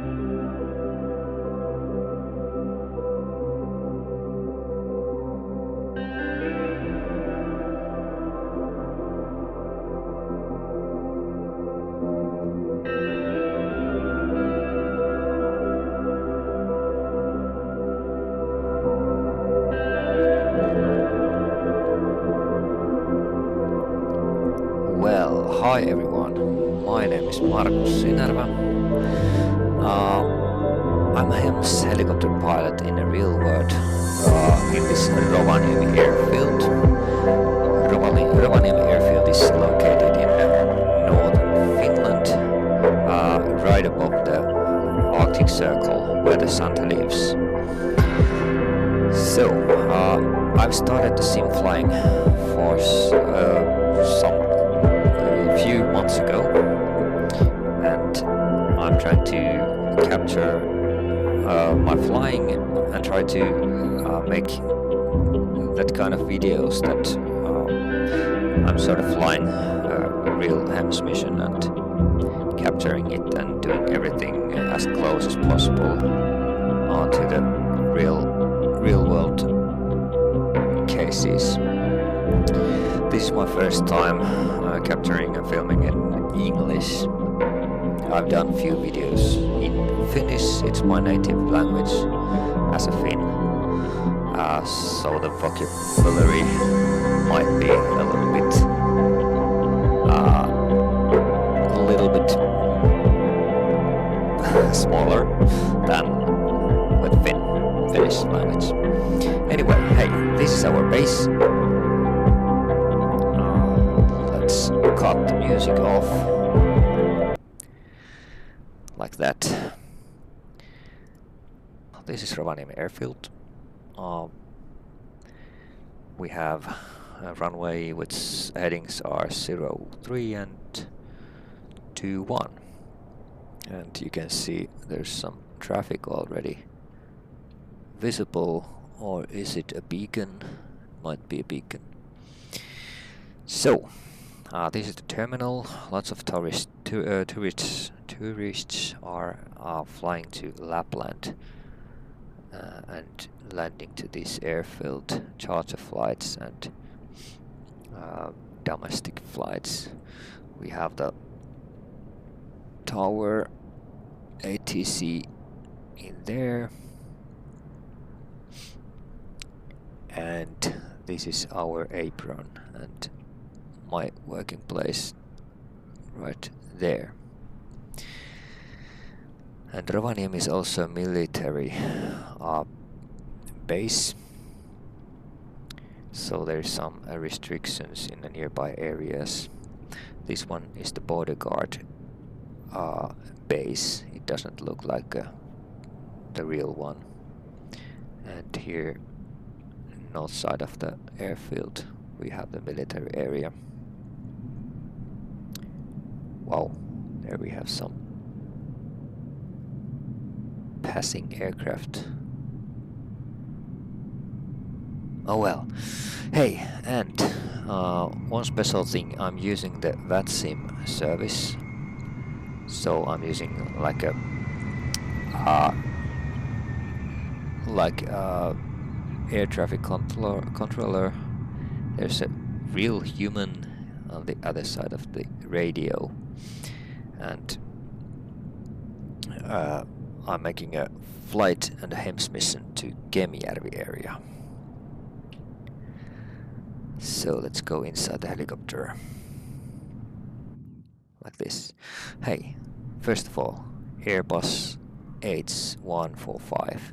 Hi everyone, my name is Markus Sinerva. I'm a HEMS helicopter pilot in the real world in this Rovaniemi airfield. Rovaniemi airfield is located in northern Finland, right above the Arctic Circle where the sun lives. So, I've started the sim flying for a few months ago, and I'm trying to capture my flying and try to make that kind of videos that I'm sort of flying a real HEMS mission and capturing it and doing everything as close as possible to the real world cases. This is my first time capturing and filming in English. I've done a few videos in Finnish, it's my native language as a Finn, so the vocabulary might be a little bit smaller than with Finnish language. Anyway, hey, this is our base. Let's cut the music off like that. This is Rovaniemi airfield. We have a runway which headings are 03 and 21, and you can see there's some traffic already visible, or is it a beacon? Might be a beacon. So this is the terminal. Lots of tourists are flying to Lapland and landing to this airfield, charter flights and domestic flights. We have the tower ATC in there, and this is our apron and my working place right there. And Rovaniemi is also a military base, so there's some restrictions in the nearby areas. This one is the border guard base. It doesn't look like the real one. And here, north side of the airfield, we have the military area. Wow, there we have some passing aircraft. Oh well. Hey, and one special thing, I'm using the VATSIM service. So I'm using like a air traffic controller. There's a real human on the other side of the radio, and I'm making a flight and a HEMS mission to Kemijärvi area. So let's go inside the helicopter like this. Hey, first of all, Airbus H145,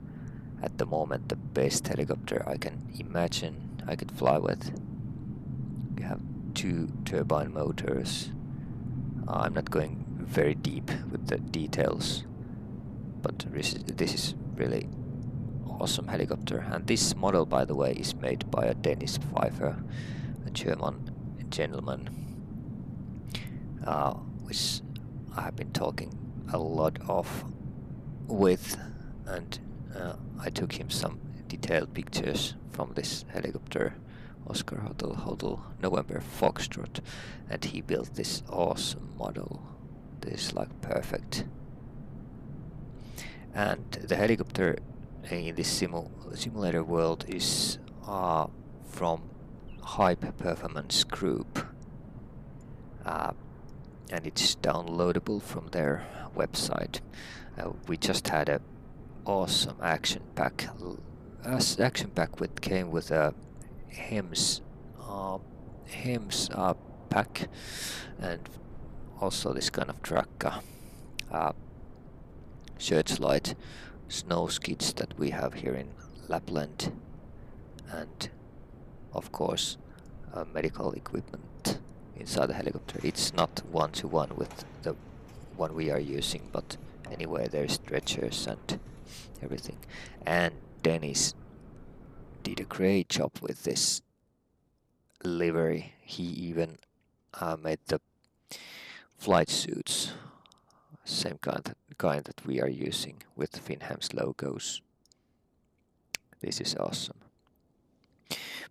at the moment the best helicopter I can imagine I could fly with. We have 2 turbine motors. I'm not going very deep with the details, but this is really awesome helicopter. And this model, by the way, is made by a Dennis Pfeiffer, a German gentleman, which I have been talking a lot with, and I took him some detailed pictures from this helicopter, Oscar Hotel November Foxtrot, and he built this awesome model. This is like perfect. And the helicopter in this simulator world is from High Performance Group, and it's downloadable from their website. We just had a awesome action pack. Action pack came with a HEMS pack, and also this kind of tracker, searchlight, snow skids that we have here in Lapland, and of course medical equipment inside the helicopter. It's not one-to-one with the one we are using, but anyway, there's stretchers and everything. And Dennis did a great job with this livery. He even made the flight suits, same kind that we are using with FinnHEMS logos. This is awesome.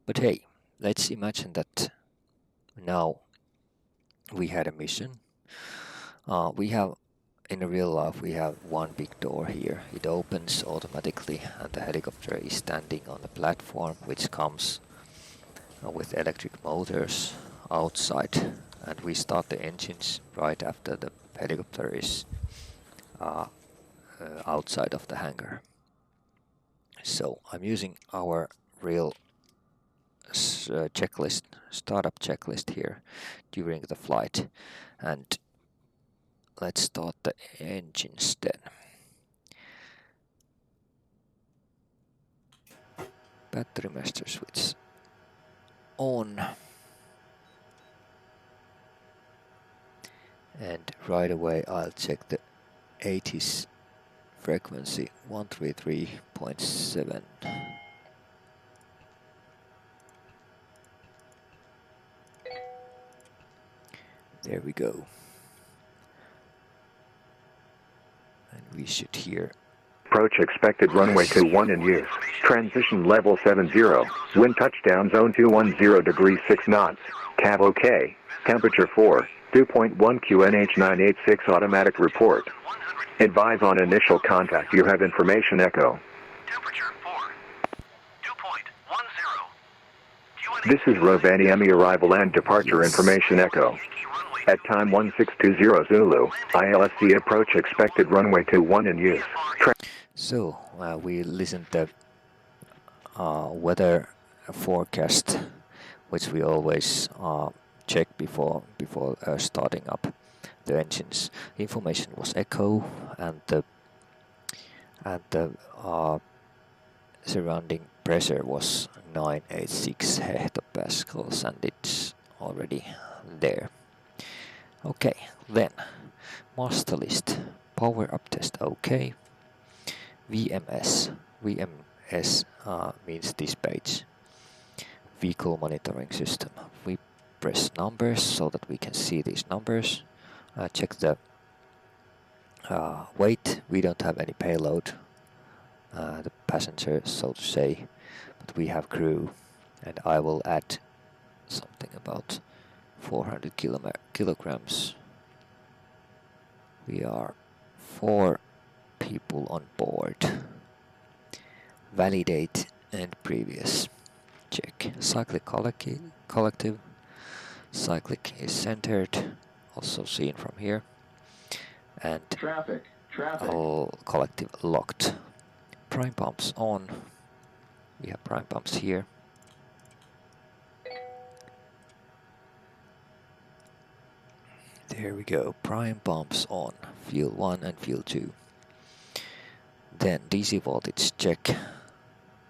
But hey, let's imagine that now we had a mission. We have, in real life, we have one big door here. It opens automatically and the helicopter is standing on the platform, which comes with electric motors outside, and we start the engines right after the helicopter is outside of the hangar. So I'm using our real checklist, startup checklist here during the flight, and let's start the engines then. Battery master switch on, and right away I'll check the 80s frequency, 133.7. There we go. And we should hear. Approach expected runway 21 in use. Transition level 70. Wind touchdown zone 210 degrees 6 knots. Cav OK. Temperature 4. 2.1 QNH 986 automatic report. Advise on initial contact. You have information echo. Temperature 4. 2.10. This is Rovaniemi arrival and departure information echo. At time 1620 Zulu, ILSC approach expected runway 21 in use. So we listened to the weather forecast, which we always check before starting up the engines. Information was echo, and the surrounding pressure was 986 hectopascals, and it's already there. Okay, then master list, power up test OK. VMS means this page, vehicle monitoring system. We press numbers so that we can see these numbers. Check the weight. We don't have any payload, the passenger, so to say, but we have crew, and I will add something about 400 kilograms. We are 4 people on board. Validate and previous. Check. Cyclic collective. Cyclic is centered, also seen from here. And Traffic. all collective locked. Prime pumps on. We have prime pumps here. There we go. Prime pumps on. Fuel 1 and fuel 2. Then DC voltage check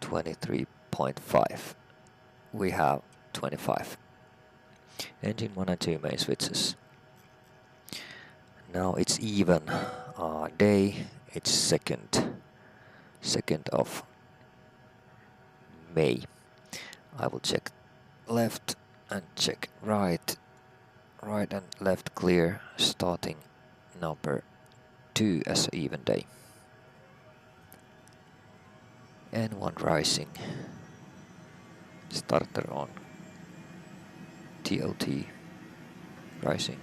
23.5. We have 25. Engine 1 and 2 main switches. Now it's even day. It's 2nd of May. I will check left and check right. Right and left clear, starting number 2 as an even day. N1 rising. Starter on. TOT rising.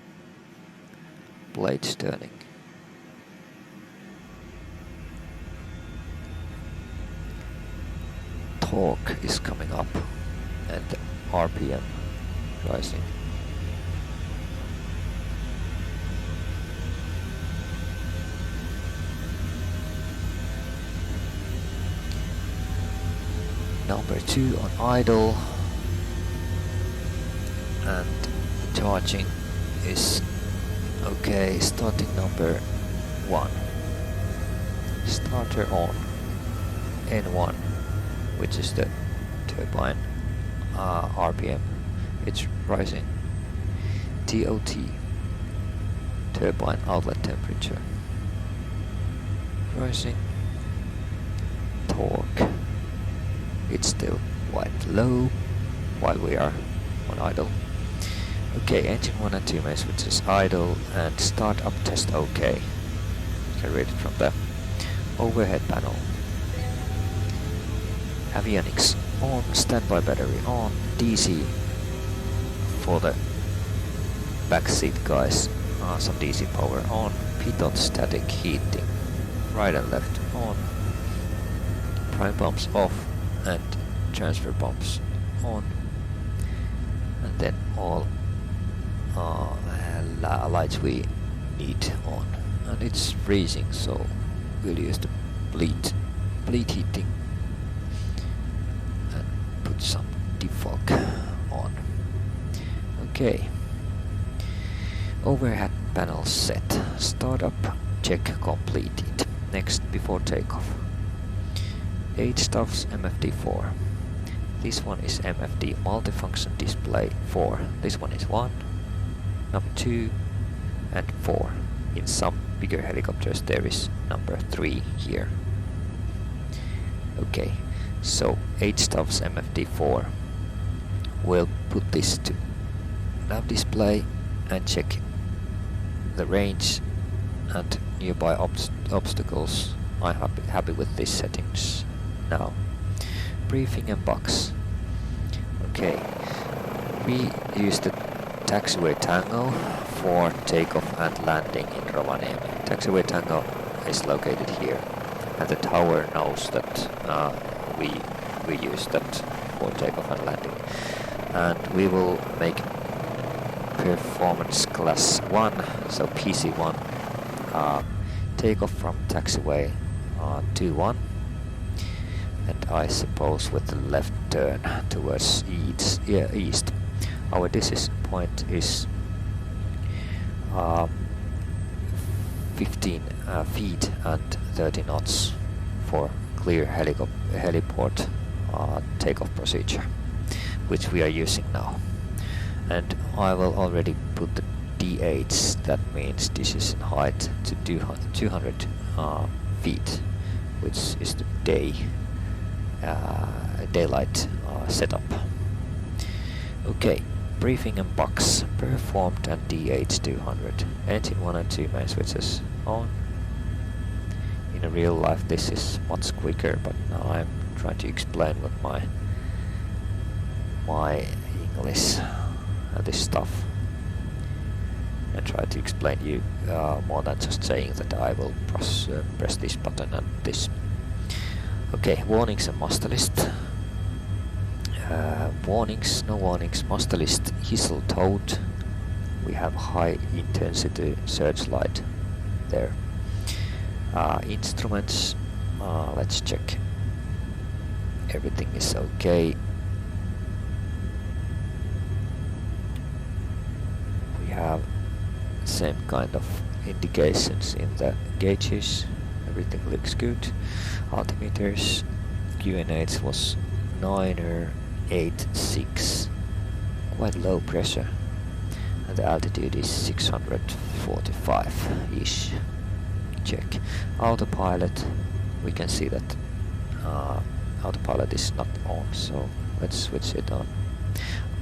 Blades turning. torque is coming up and the RPM rising. Number 2 on idle, and charging is okay. Starting number 1. Starter on N1, which is the turbine RPM. It's rising. TOT, turbine outlet temperature, rising. Torque, it's still quite low while we are on idle. Okay, engine 1 and 2 main switches idle and startup test okay. You can read it from there. Overhead panel. Avionics on, standby battery on, DC for the backseat guys, some DC power on, pitot static heating, right and left on, prime pumps off and transfer pumps on, and then all lights we need on, and it's freezing, so we'll use the bleed heating and put some defog on. Okay, overhead panel set, startup check completed. Next, before takeoff, 8 stuffs MFD4. This one is MFD multifunction display 4. This one is 1, number 2 and 4. In some bigger helicopters there is number 3 here. Okay, so 8 stuffs MFD4. We'll put this to nav display and check the range and nearby obstacles. I'm happy with these settings now. Briefing and box. Okay, we use the taxiway Tango for takeoff and landing in Rovaniemi. Taxiway Tango is located here, and the tower knows that we use that for takeoff and landing. And we will make performance class 1, so PC1, takeoff from taxiway 21, and I suppose with the left turn towards east. Our decision point is 15 feet and 30 knots for clear heliport takeoff procedure, which we are using now. And I will already put the D8s, that means decision height, to 200 feet, which is the daylight setup. Okay, briefing and box performed and D8 200. Engine 1 and 2 main switches on. In real life this is much quicker, but now I'm trying to explain what my English and this stuff, and try to explain you more than just saying that I will press this button and this. Okay, warnings and master list. Warnings, no warnings, master list Hissel towed. We have high intensity searchlight there. Instruments, let's check. Everything is okay. We have same kind of indications in the gauges. Everything looks good. Altimeters, QNH was 986, quite low pressure, and the altitude is 645-ish. Check. Autopilot, we can see that autopilot is not on, so let's switch it on.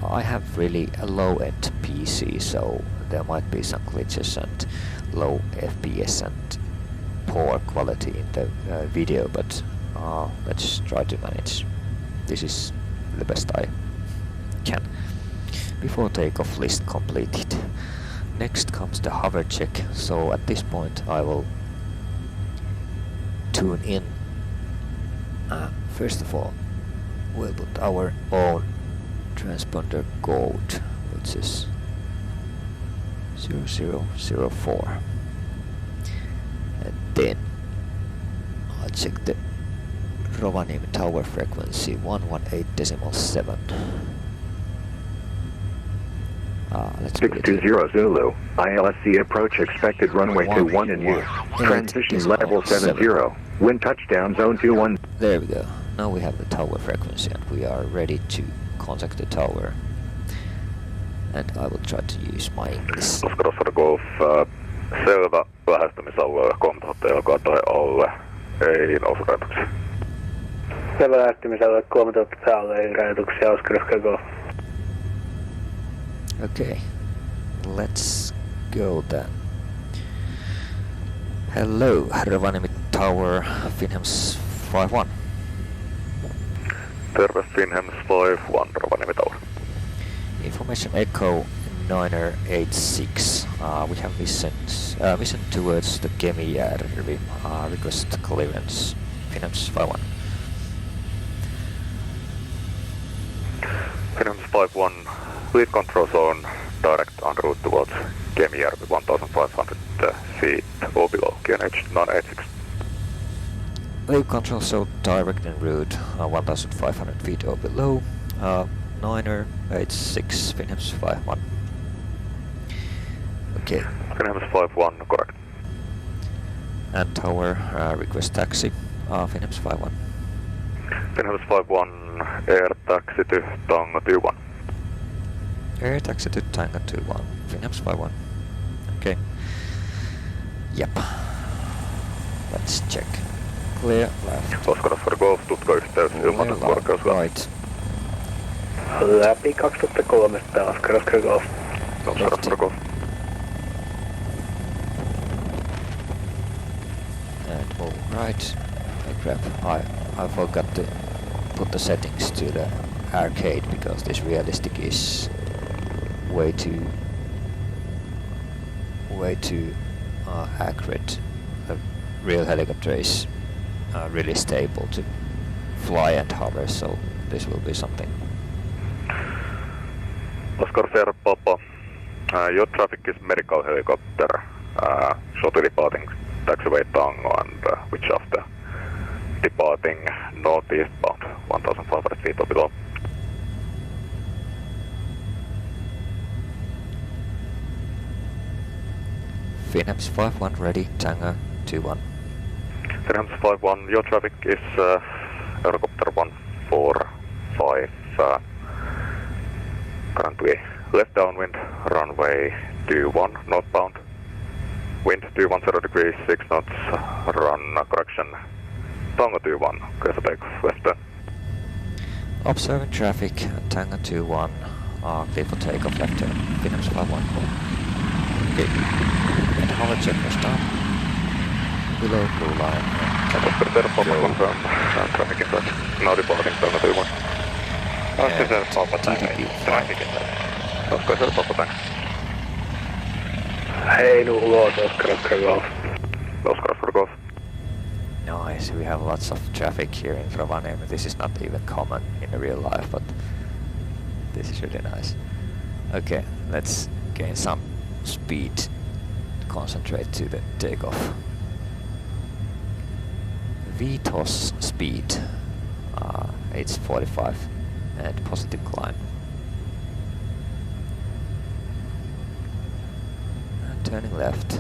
I have really a low-end PC, so there might be some glitches and low FPS and poor quality in the video, but let's try to manage. This is the best I can. Before takeoff, list completed. Next comes the hover check, so at this point I will tune in. First of all, we'll put our own transponder code, which is 0004. And then I'll check the Rovaniemi tower frequency 118.7. Let's 620 Zulu, ILSC approach expected runway 21 in use. Transition level 70, wind touchdown zone 21. There we go. Now we have the tower frequency and we are ready to contact the tower. And I will try to use my English. Oscar Golf, selvä lähestymisalueella 3000 jalkaa tai alle, ei nousurajoituksia. Selvä lähestymisalueella 3000 tai alle, ei rajoituksia, Oscar Golf. Okay, let's go then. Hello, Rovaniemi Tower, FinnHEMS 51. Terve FinnHEMS 51, Rovaniemi Tower. Information Echo 986. We have mission towards the Kemijärvi. Request clearance. FinnHEMS 51. FinnHEMS 51, lead control zone, direct en route towards Kemijärvi, 1500 feet or below, QNH 986. Lead control zone, direct en route, 1500 feet or below. 986, FinnHEMS 51. Okay. FinnHEMS 51, correct. And tower, request taxi, FinnHEMS 51. FinnHEMS 51, air taxi to Tango 21. Air taxi to Tango 21, FinnHEMS 51. Okay. Yep. Let's check. Clear left. Oscar Golf, tutkayhteys, ilmatuskorkeus. Right. Läpi 2300, Oscar Golf. Oscar Golf. And move right. Oh crap, I forgot to put the settings to the arcade because this realistic is way too accurate. A real helicopter is really stable to fly and hover, so this will be something. Oscar Sierra Papa, your traffic is medical helicopter, shortly departing taxiway Tango and which after departing northeast bound 1500 feet or below. FinnHEMS 51 ready, Tango 21. FinnHEMS 51, your traffic is helicopter 145, currently left downwind, runway 21 northbound, wind 210 degrees, 6 knots, run correction, Tango 21, clear for takeoff, westbound. Observing traffic, Tango 21, clear for takeoff, left turn, FinnHEMS 51. Okay, and hover check for start, below blue line. Oscar Sierra Papa confirm, traffic is now departing Tango 21. Oscar Sierra Papa TTP. traffic is Oscar Sierra Papa tank. Heinu ulos, Oscar Golf. Oscar Golf. Nice, we have lots of traffic here in Rovaniemi. This is not even common in real life, but this is really nice. Okay, let's gain some speed to concentrate to the takeoff. VTOS speed, it's 45 and positive climb. And turning left.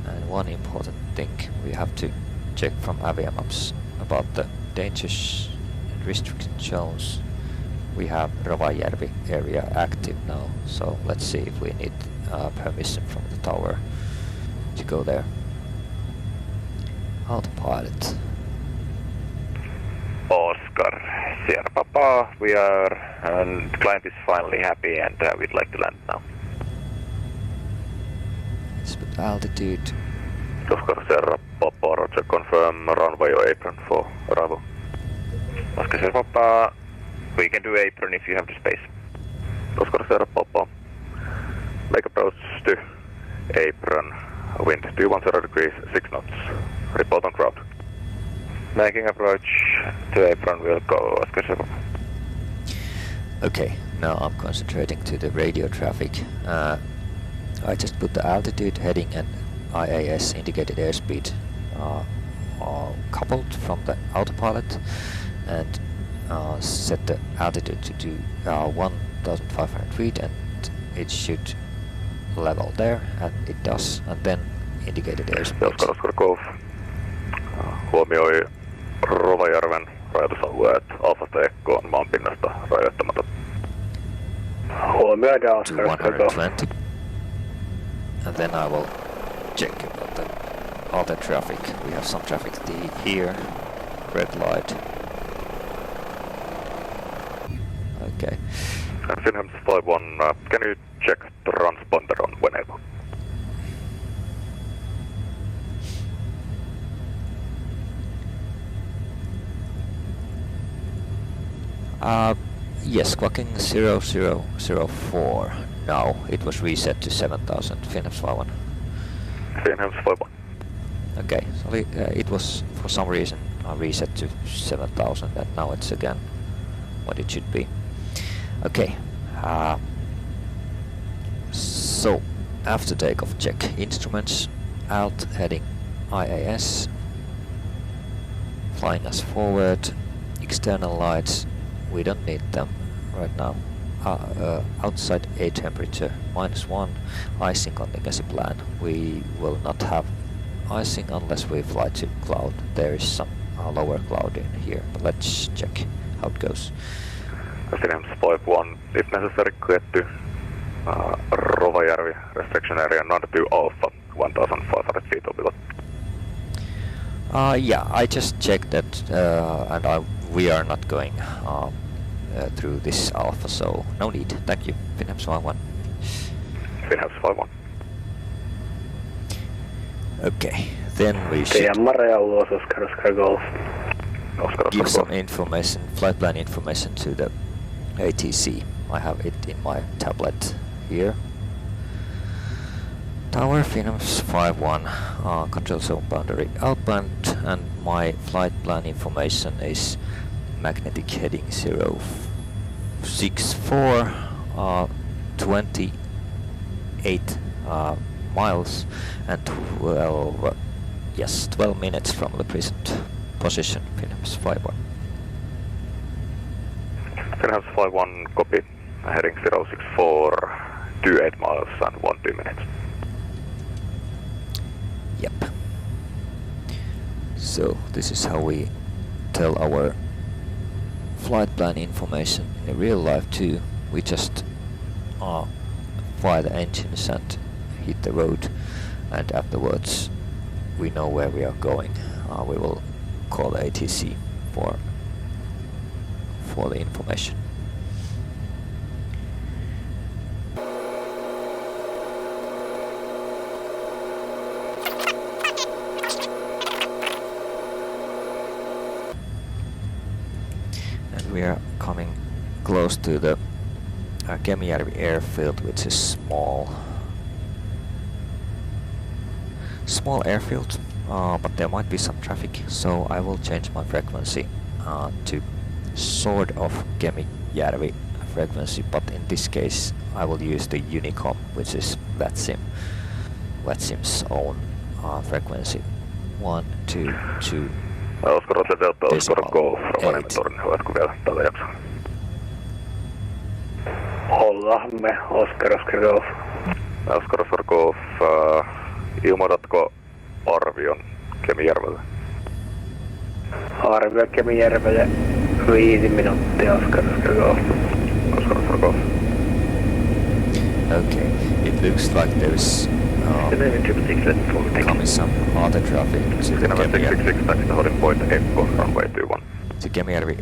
And one important thing we have to check from Aviamaps about the dangers and restriction zones. We have Rovaniemi area active now, so let's see if we need permission from the tower to go there. Autopilot. Oscar Sierra Papa, we are, and client is finally happy and we'd like to land now. Let's put altitude. Oscar Sierra Papa, roger, confirm runway or apron for arrival. Oscar Sierra Papa, we can do apron if you have the space. Oscar Sierra Papa, make approach to apron, wind 210 degrees, 6 knots, report on ground. Making approach to apron will go as scheduled. Okay, now I'm concentrating to the radio traffic. I just put the altitude, heading and IAS indicated airspeed coupled from the autopilot and set the altitude to 1,500 feet, and it should level there, and it does, and then indicated airspeed. Oscar Golf huomioi Rovajärven rajoitusalueet Alfasta Ekkoon maanpinnasta rajoittamaton. Huomioidaan To Oscar Golf. 120, and then I will check about the other traffic. We have some traffic here, red light. Okay. FinnHEMS 51, can you check the transponder on when able? Yes, clocking 0004. Now it was reset to 7000. FinnHEMS 51. FinnHEMS 51. Okay, so it was for some reason reset to 7000, and now it's again what it should be. Okay. So after takeoff, check instruments, alt, heading IAS, flying us forward, external lights. We don't need them right now. Outside air temperature -1, icing on legacy plan. We will not have icing unless we fly to cloud. There is some lower cloud in here, but let's check how it goes. FinnHEMS 51, if necessary, clear to Rovajärvi restriction area, not to Alpha, 1,500 feet or below. Yeah, I just checked that, and we are not going through this alpha, so no need. Thank you. FinnHEMS 51. FinnHEMS 51. Okay, then we should Teidän Marea ulos Oscar Golf. give some information, flight plan information to the ATC. I have it in my tablet here. Tower FinnHEMS 51, control zone boundary Lapland, and my flight plan information is magnetic heading 064, 28 miles and 12 minutes from the present position. FinnHEMS 51. FinnHEMS 51, copy, heading 064, 28 miles and 2 minutes. Yep. So this is how we tell our flight plan information in real life too. We just fire the engines and hit the road, and afterwards we know where we are going. We will call the ATC for the information. We are coming close to the Kemijärvi airfield, which is small airfield, but there might be some traffic, so I will change my frequency to sort of Kemijärvi frequency, but in this case I will use the Unicom, which is VATSIM's own frequency. 122 Oscar Roger Delta, Oscar Golf, Rovaniemi torni, oletko vielä tällä jaksolla? Ollaanme, Oscar Golf. Oscar Golf, ilmoitatko arvion Kemijärvelle? Arvio Kemijärvelle 5 minuuttia, Oscar Golf. Oscar Golf. Okay, it looks like there's coming some other traffic to the Kemijärvi. Taxi to holding point Ekko, runway 21. To Kemijärvi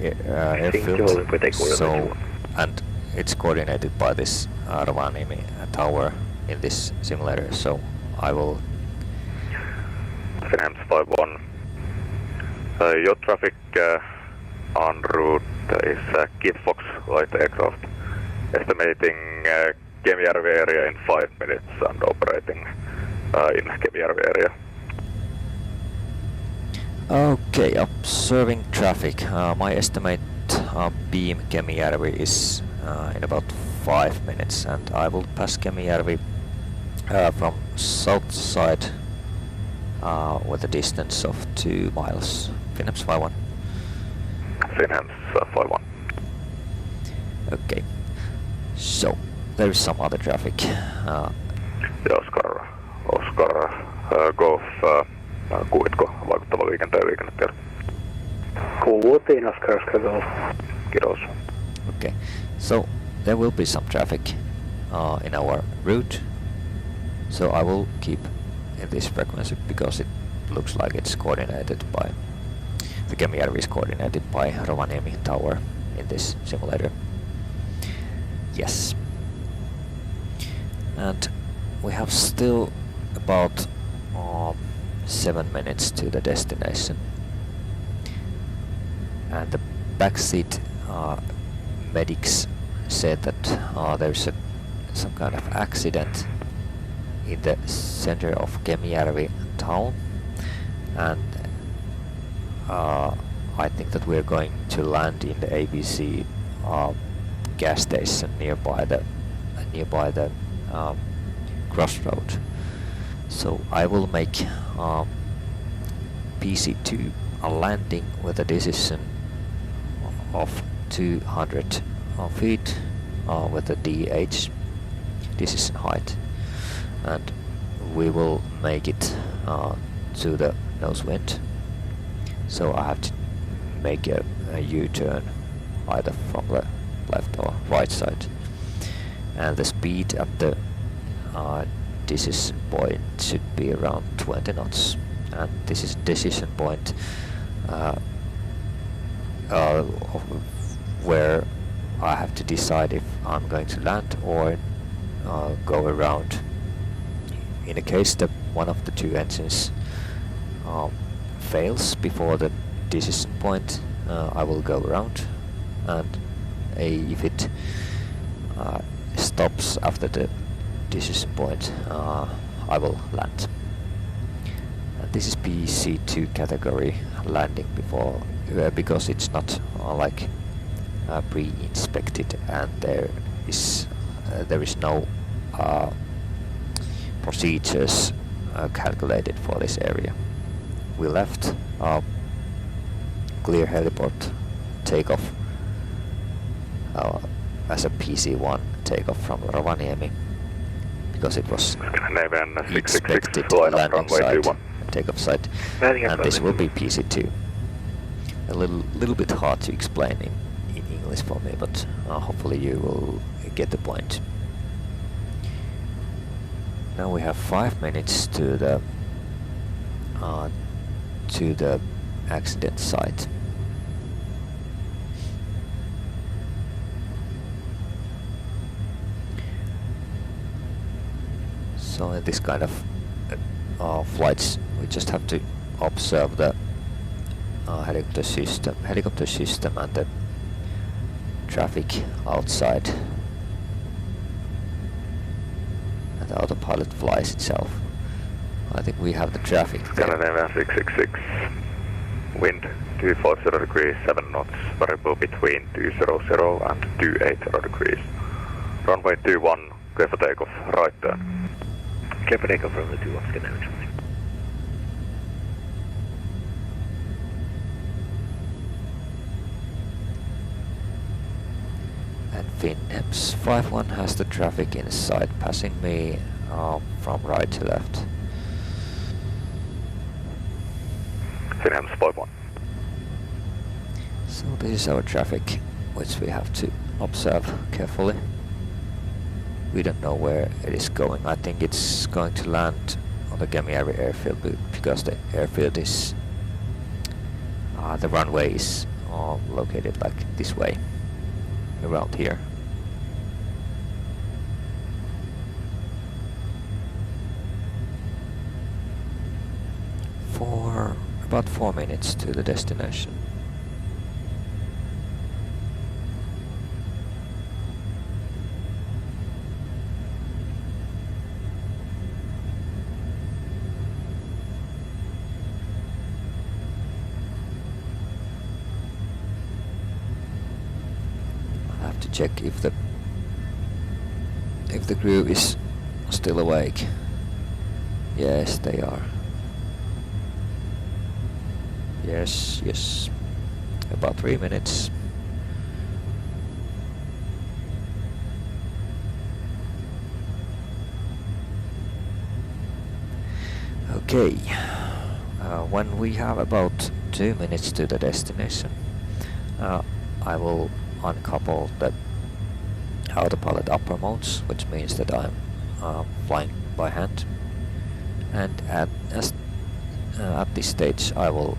airfield, so, and it's coordinated by this Rovaniemi tower in this simulator, so I will... FinnHEMS 51. Your traffic en route is Kid Fox light aircraft, estimating Kemijärvi area in 5 minutes and operating in Kemijärvi area. Okay, observing traffic. My estimate beam Kemijärvi is in about 5 minutes, and I will pass Kemijärvi from south side with a distance of 2 miles. FinnHEMS 51. FinnHEMS 51. Okay, so there is some other traffic. Ja Oscar Golf, kuulitko vaikuttava liikenteen liikennetiedot? Kuultiin Oscar Golf. Kiitos. Okay, so there will be some traffic in our route, so I will keep in this frequency because it looks like it's coordinated by the Kemijärvi is coordinated by Rovaniemi tower in this simulator. Yes, and we have still about 7 minutes to the destination, and the backseat medics said that there's some kind of accident in the center of Kemijärvi town, and I think that we're going to land in the ABC gas station nearby the crossroad. So I will make PC2 a landing with a decision of 200 feet with a DH decision height, and we will make it to the nose wind. So I have to make a U-turn either from the left or right side, and the speed at the decision point should be around 20 knots, and this is decision point where I have to decide if I'm going to land or go around. In a case that one of the two engines fails before the decision point, I will go around, and if it stops after the decision point, I will land. And this is PC2 category landing before because it's not like pre-inspected, and there is no procedures calculated for this area. We left clear heliport takeoff as a PC1 takeoff from Rovaniemi because it was expected landing site, takeoff site, and this will be PC2. A little bit hard to explain in English for me, but hopefully you will get the point. Now we have 5 minutes to the accident site. So in this kind of flights, we just have to observe the helicopter system and the traffic outside, and the autopilot flies itself. I think we have the traffic there. 666, wind 240 degrees, 7 knots, variable between 200 and 280 degrees. Runway 21, clear for takeoff, right turn. Clear for takeoff from the 21, good damage. And FinnHEMS 51 has the traffic inside, passing me from right to left. FinnHEMS 51. So this is our traffic, which we have to observe carefully. We don't know where it is going. I think it's going to land on the Kemijärvi airfield because the airfield is the runway is located like this way, around here. For about 4 minutes to the destination. to check if the crew is still awake. Yes, they are. Yes, yes. About 3 minutes. Okay. When we have about 2 minutes to the destination, I will uncouple the autopilot upper modes, which means that I'm flying by hand. And at this stage I will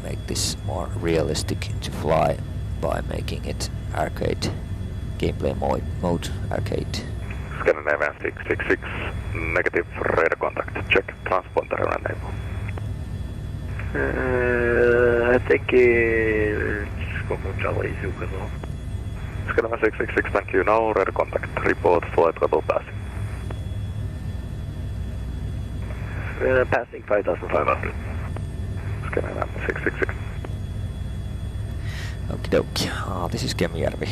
make this more realistic to fly by making it arcade gameplay mode arcade. Scandinavian 666, negative radar contact, check transponder enable. I think it's Scandinavian 666, thank you, now radar contact, report flight level passing. passing 5,500. Scandinavian 666. Okie dokie. This is Kemijärvi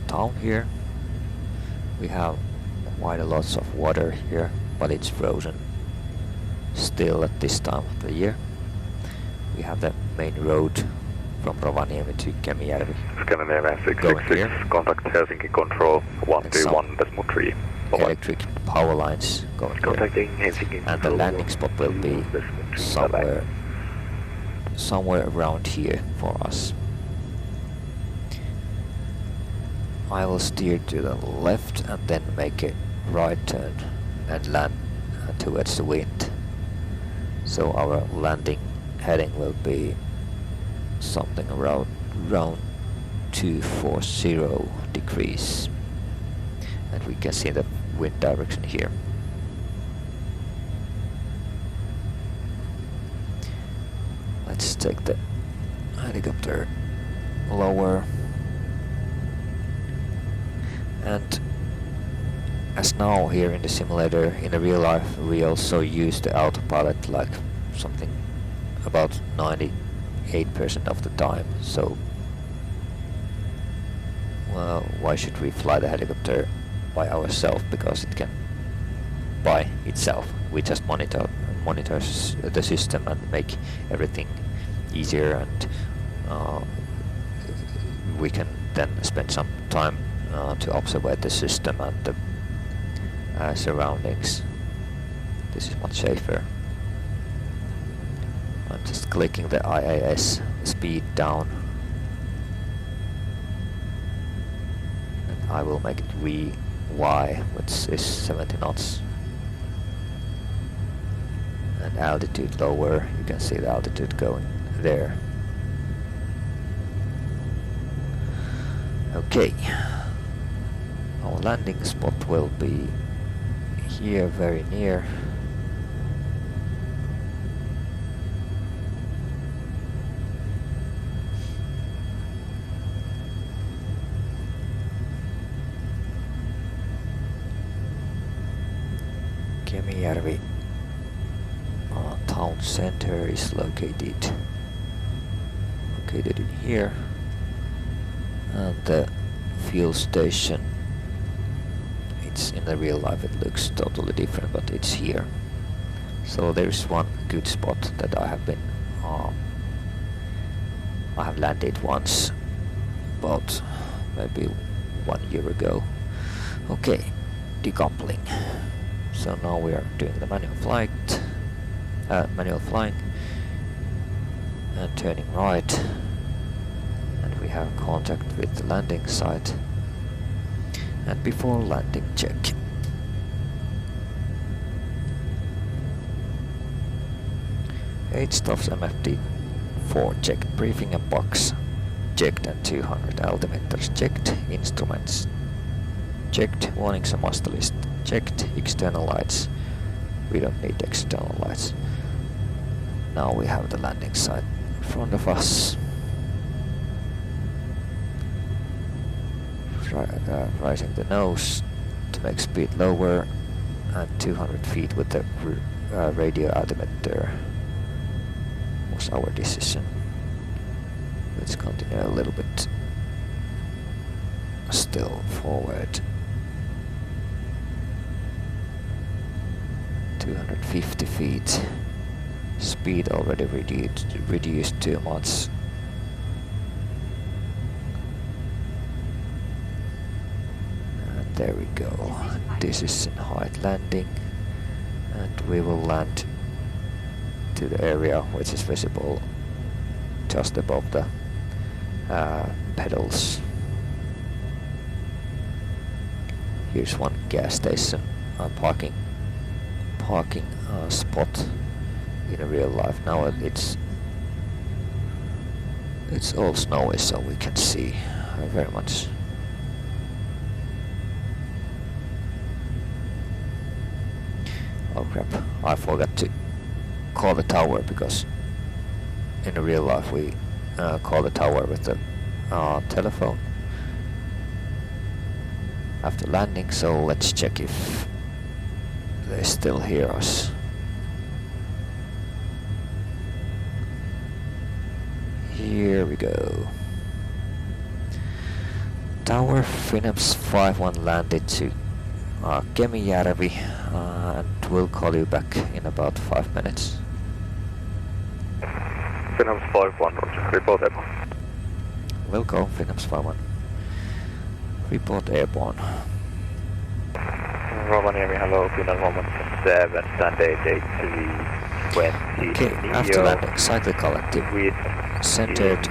town here. We have quite a lot of water here, but it's frozen still at this time of the year. We have the main road from Rovaniemi to Kemijärvi. Scandinavian 666, contact Helsinki control 121.3. Electric power lines going here. Contacting Helsinki. And the landing spot will be somewhere around here for us. I will steer to the left and then make a right turn and land towards the wind. So our landing heading will be something around 240 degrees. And we can see the wind direction here. Let's take the helicopter lower. And as now here in the simulator, in the real life, we also use the autopilot like something about 98% of the time. So, well, why should we fly the helicopter by ourselves? Because it can by itself. We just monitors the system and make everything easier, and we can then spend some time to observe the system and the surroundings. This is much safer. I'm just clicking the IAS speed down, and I will make it VY, which is 70 knots. And altitude lower, you can see the altitude going there. Okay. Our landing spot will be here, very near. Kemijärvi town center is located in here, and the fuel station, it's in the real life, it looks totally different, but it's here. So there's one good spot that I have been I have landed once about maybe 1 year ago. Okay, decoupling. So now we are doing the manual flying and turning right, and we have contact with the landing site. And before landing, check. HSTOF's MFD4 checked, briefing and box checked, and 200 altimeters checked, instruments checked, warnings and master list checked, external lights, we don't need external lights. Now we have the landing site in front of us. Rising the nose to make speed lower, and 200 feet with the radio altimeter was our decision. Let's continue a little bit still forward. 250 feet. Speed already reduced too much. And there we go. This is in height landing, and we will land to the area which is visible just above the pedals. Here's one gas station parking spot in real life. Now it's all snowy, so we can see very much. Oh crap, I forgot to call the tower, because in real life we call the tower with the telephone after landing, so let's check if they still hear us. Here we go. Tower FinnHEMS 5-1 landed to Kemijärvi, and we'll call you back in about 5 minutes. FinnHEMS 5-1, roger. Report airborne. Will go, FinnHEMS 5-1. Report airborne. Rovaniemi, hello, Finland 117, stand 883, 20. Okay, after landing, cycle collective centered,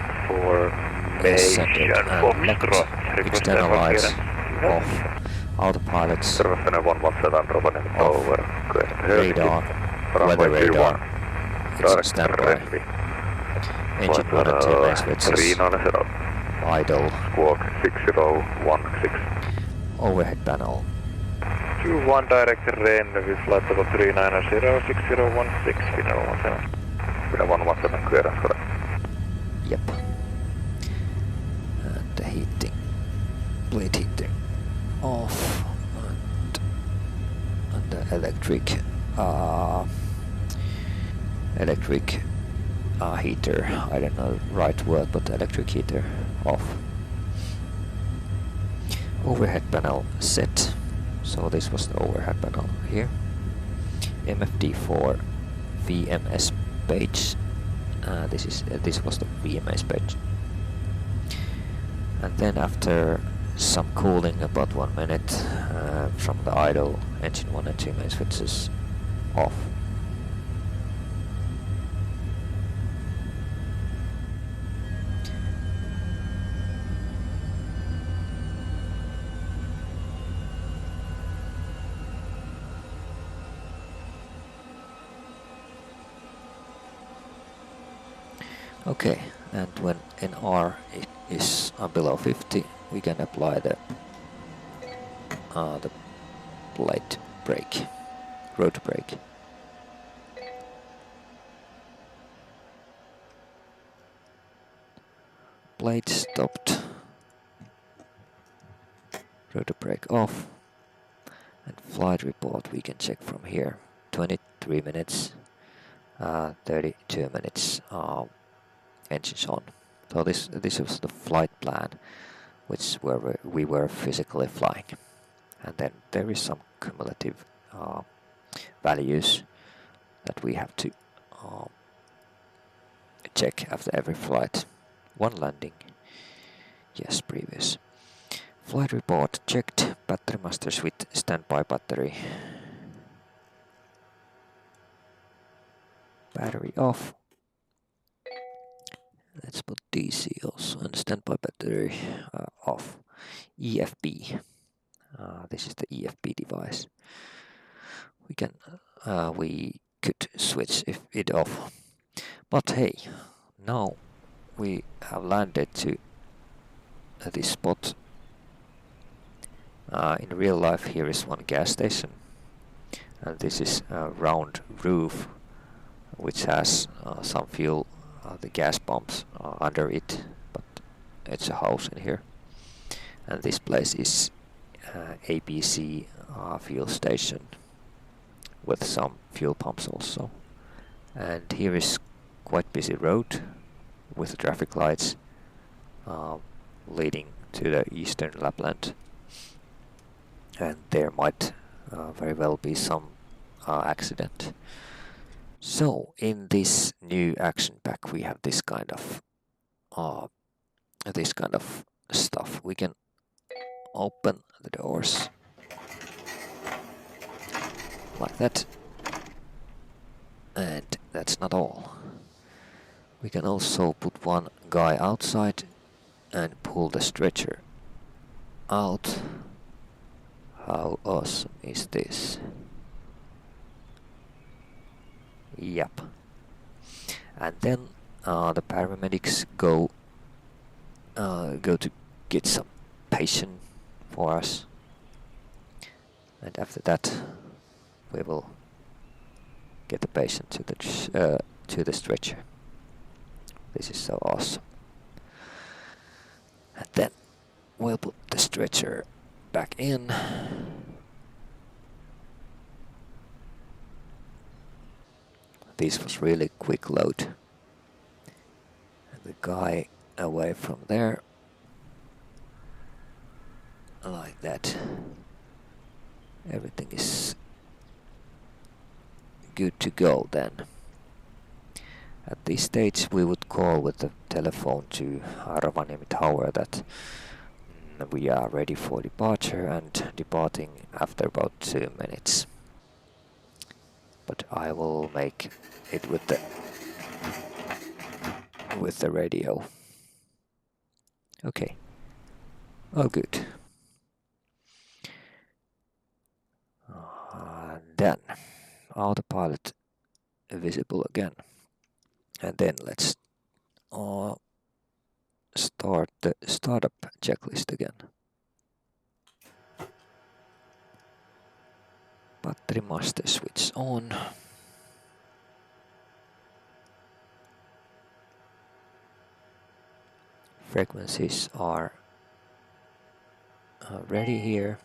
centered, and left external lights off. Autopilots, Finland 117, Rovaniemi tower. radar, weather radar, it's standby. Engine monitor, main switches, 390. idle, Squawk 6016. overhead panel. 21 direct Renvi, flight level 390, 6016, Finland 17. Finland 117, clearance, correct. Yep. And the heating, blade heating off, and the electric heater, I don't know the right word, but electric heater off. Overhead panel set, so this was the overhead panel here. MFD4 VMS page, this was the VMS page. And then after some cooling, about 1 minute, from the idle, engine 1 and 2 main switches off. Okay, and when NR is below 50, we can apply the blade brake, rotor brake. Blade stopped, rotor brake off, and flight report we can check from here. 23 minutes, 32 minutes. Engines on. So this was the flight plan, which we were physically flying, and then there is some cumulative values that we have to check after every flight. One landing, yes, previous. Flight report checked, battery master switch, standby battery. Battery off. Let's put DC also, and standby battery off. EFB. This is the EFB device. We could switch it off. But hey, now we have landed to this spot. In real life, here is one gas station, and this is a round roof which has some fuel. The gas pumps are under it, but it's a house in here. And this place is ABC fuel station with some fuel pumps also. And here is quite busy road with traffic lights leading to the eastern Lapland, and there might very well be some accident. So in this new action pack we have this kind of stuff. We can open the doors like that, and that's not all. We can also put one guy outside and pull the stretcher out. How awesome is this? Yep. And then the paramedics go to get some patient for us, and after that we will get the patient to the stretcher. This is so awesome. And then we'll put the stretcher back in. This was really quick load. And the guy away from there. Like that. Everything is good to go then. At this stage we would call with the telephone to Rovaniemi tower that we are ready for departure and departing after about 2 minutes. But I will make it with the radio. Okay. Oh, good. Then autopilot visible again. And then let's start the startup checklist again. Battery master switch on. Frequencies are ready here.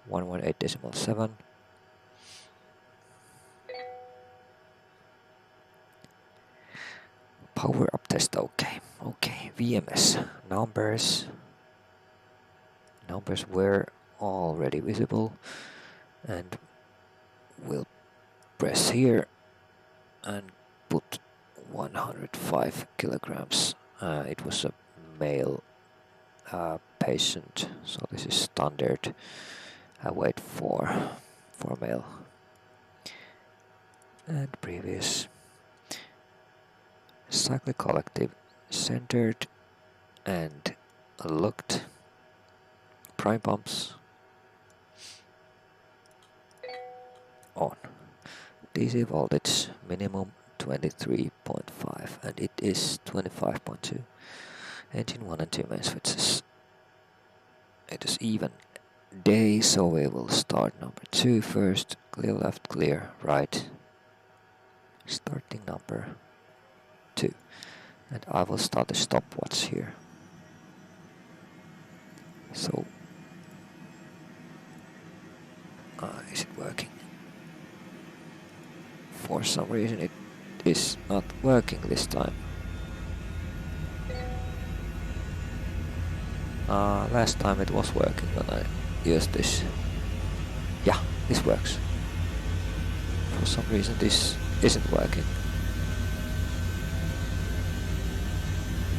118.7. Power up test, okay. Okay, VMS numbers were already visible, and we'll press here and put 105 kilograms. It was a male patient, so this is standard weight for male. And previous cyclic collective centered and looked. Prime pumps on. DC voltage minimum 23.5 and it is 25.2. Engine 1 and 2 main switches. It is even day, so we will start number 2 first. Clear left, clear right. Starting number 2. And I will start the stopwatch here. So, is it working? For some reason it is not working this time. Last time it was working when I used this. Yeah, this works. For some reason this isn't working.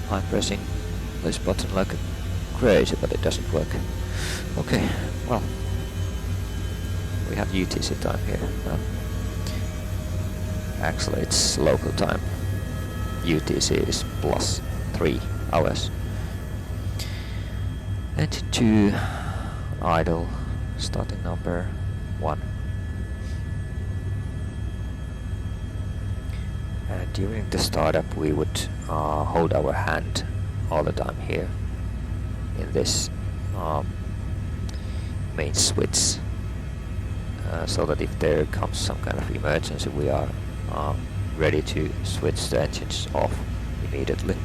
I'm pressing this button like crazy, but it doesn't work. Okay, well, we have UTC time here. Actually, it's local time. UTC is +3 hours. Engine 2 idle, starting number 1. And during the startup we would hold our hand all the time here in this main switch, so that if there comes some kind of emergency we are ready to switch the engines off immediately.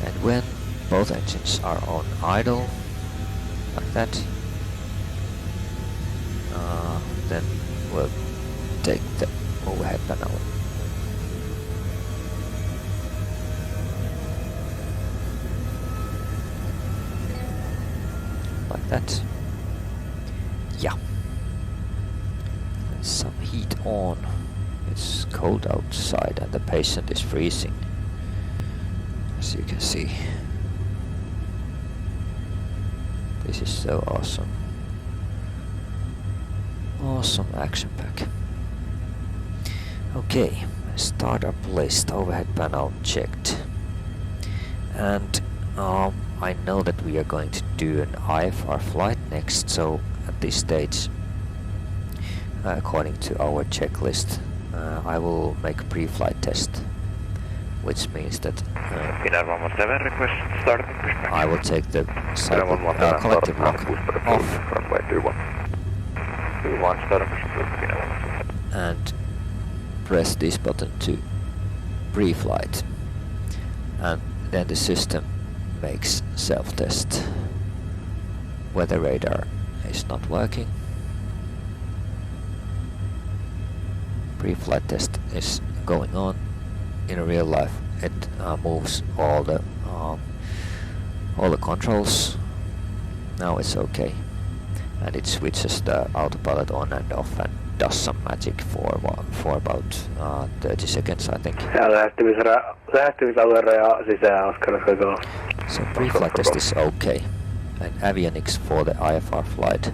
And when both engines are on idle, like that, then we'll take the overhead panel that. Yeah. There's some heat on. It's cold outside and the patient is freezing, as you can see. This is so awesome. Awesome action pack. Okay, startup list, overhead panel checked. And I know that we are going to do an IFR flight next, so at this stage, according to our checklist, I will make a pre-flight test, which means that Finnair 117 request starting pushback. I will take the collective lock off Runway 21. 21 starting pushback, Finnair 117. and press this button to pre-flight, and then the system makes self-test. Weather radar is not working. Pre-flight test is going on. In real life, it moves all the controls. Now it's okay, and it switches the autopilot on and off and does some magic for about 30 seconds, I think. Ja lähestymisalueraja sisään Oscar Go. So pre-flight test is okay, and avionics for the IFR flight,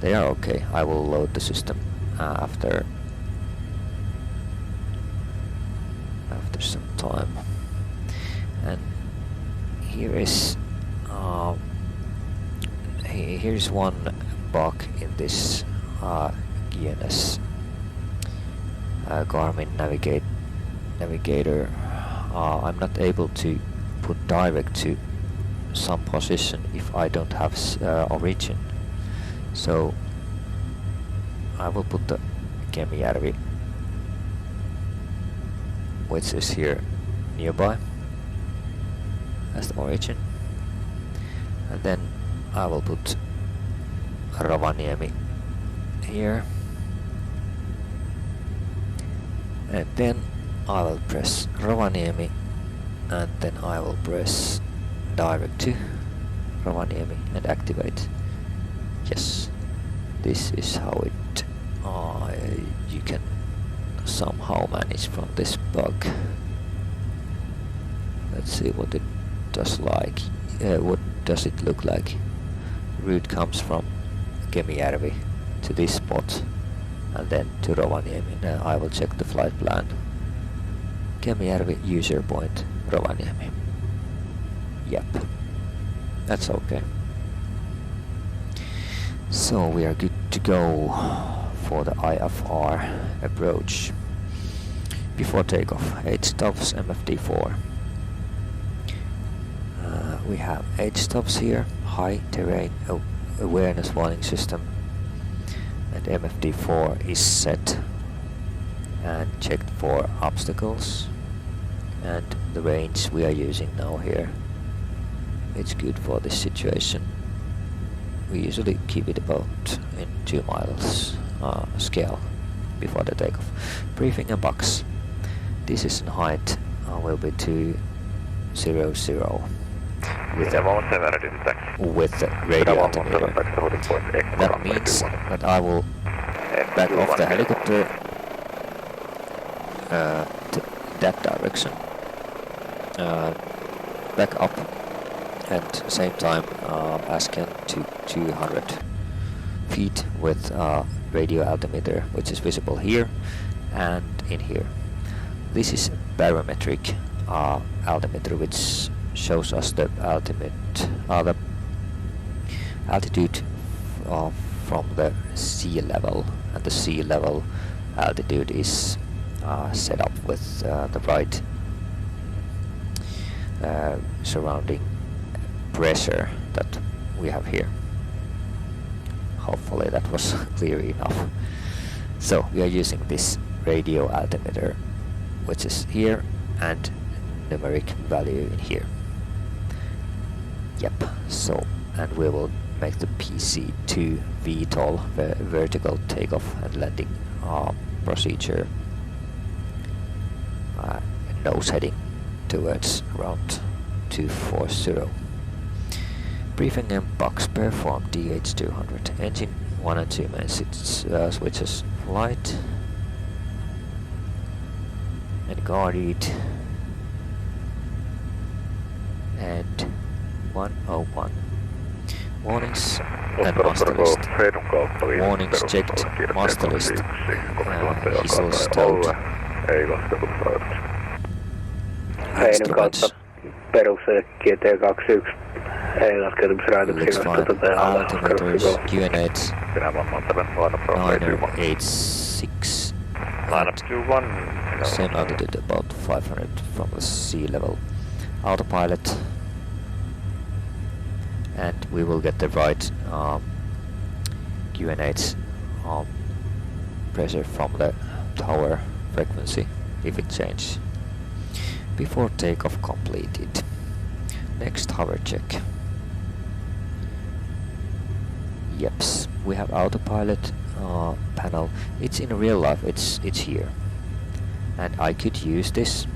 they are okay. I will load the system after some time. And here is here's one bug in this GNS Garmin navigator. I'm not able to put direct to some position if I don't have origin. So I will put the Kemijärvi, which is here nearby, as the origin, and then I will put Rovaniemi here, and then I will press Rovaniemi, and then I will press direct to Rovaniemi and activate. Yes, this is how it you can somehow manage from this bug. Let's see what it does like. What does it look like? Route comes from Kemijärvi to this spot and then to Rovaniemi. Now I will check the flight plan. Kemijärvi user point Rovaniemi. Yep, that's okay. So we are good to go for the IFR approach. Before takeoff, 8 stops, MFD4. We have 8 stops here, high terrain awareness warning system, and MFD4 is set and checked for obstacles, and the range we are using now here, it's good for this situation. We usually keep it about in 2 miles scale before the takeoff. Briefing and box. This is in height will be 200 with the radio altimeter. That means that I will back off the helicopter to that direction, back up, and same time ascend to 200 feet with radio altimeter, which is visible here and in here. This is barometric altimeter, which shows us the altitude from the sea level, and the sea level altitude is set up with the right surrounding pressure that we have here. Hopefully that was clear enough. So we are using this radio altimeter, which is here, and numeric value in here. Yep, so, and we will make the PC2 VTOL, vertical takeoff and landing procedure, nose heading towards around 240. Briefing and box perform DH200. Engine 1 and 2 main switches flight. And guarded. And 101. Warnings and master list. Warnings checked, master list. Hissel stowed. Heidän kautta perusselkkiä T21 ei laskeutumisrajoituksia toteutetaan. Altimeters, QNH 986 Line up to 1. same altitude about 500 from the sea level. Autopilot, and we will get the right QNH pressure from the tower frequency if it changes before takeoff completed. Next hover check. Yeps, we have autopilot panel. It's in real life, it's here, and I could use this,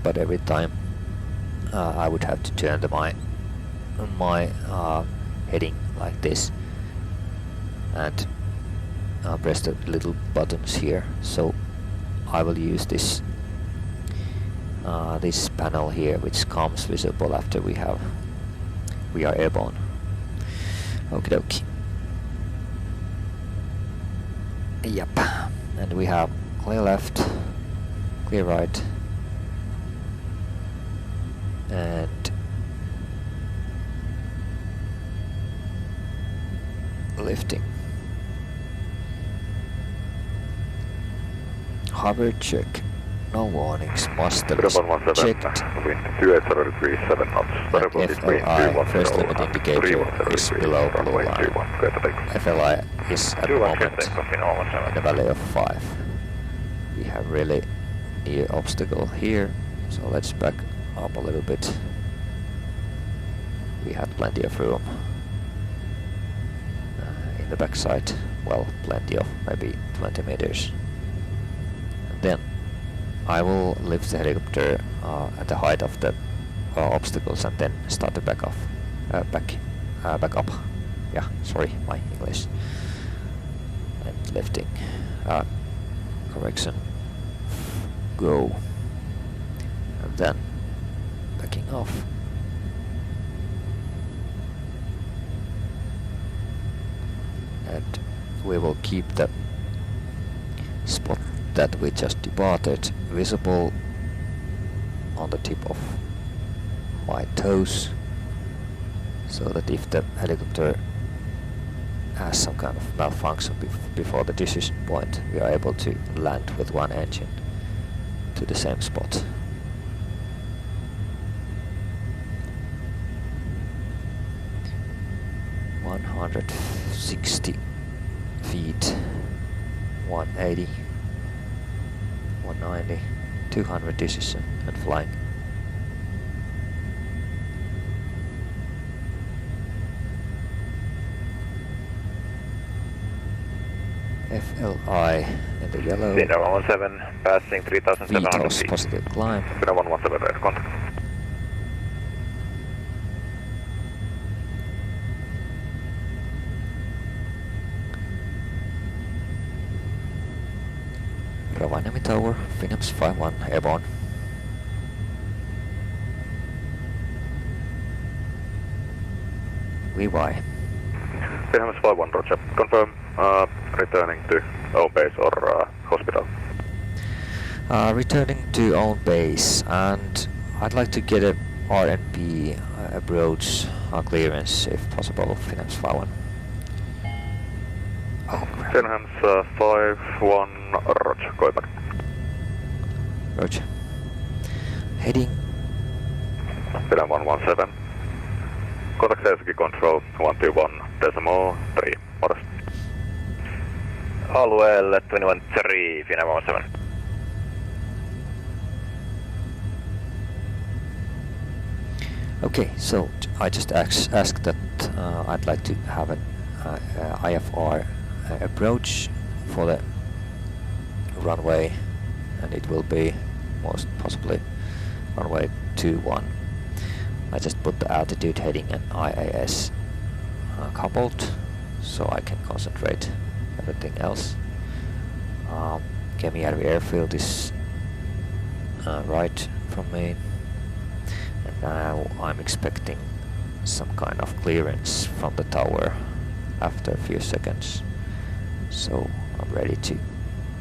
but every time I would have to turn my heading like this and press the little buttons here. So I will use this this panel here, which comes visible after we are airborne. Okie dokie. Yep, and we have clear left, clear right, and lifting. Hover check. No warnings. Master list checked. Wind 28 degrees 7 knots. Variable between FLI first limit indicator is below blue line. FLI is at the moment in the value of 5. We have really near obstacle here, so let's back up a little bit. We had plenty of room in the backside. Well, plenty of maybe 20 meters. And then I will lift the helicopter at the height of the obstacles and then start to back off, back up. Yeah, sorry, my English. And lifting, correction, go, and then backing off. And we will keep the spot that we just departed visible on the tip of my toes, so that if the helicopter has some kind of malfunction before the decision point, we are able to land with one engine to the same spot. $160 feet, 180, 190, 200 decision and flying. FLI in the yellow. Finland 117 passing 3,700 VTOS feet. positive climb. Finland 117 red contact. Rovaniemi Tower, FinnHEMS 51 airborne. VY. FinnHEMS 51 roger. Confirm returning to home base or hospital. Returning to own base, and I'd like to get a RNP approach clearance if possible, FinnHEMS 51. Oh, crap. FinnHEMS 51 roger. Go back. Roger. Heading. Finland 117. Contact Helsinki Control 121.3. Morris. Alueelle 213, Finland 17. Okay, so I just asked that I'd like to have an IFR approach for the runway, and it will be most possibly runway 21. I just put the altitude heading and IAS coupled, so I can concentrate everything else. Kemijärvi airfield is right from me, and now I'm expecting some kind of clearance from the tower after a few seconds, so I'm ready to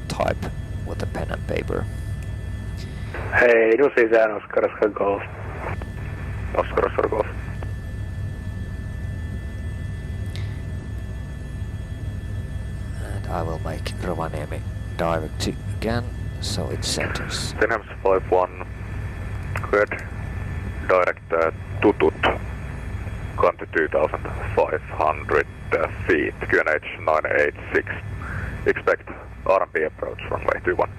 type with a pen and paper. Hei, nu sisään Oscar Golf. Oscar Golf. And I will make Rovaniemi direct again, so it centers. FinnHEMS 51, good. Direct Tutut, come to 2,500 feet, QNH 986. Expect R&B approach runway 21.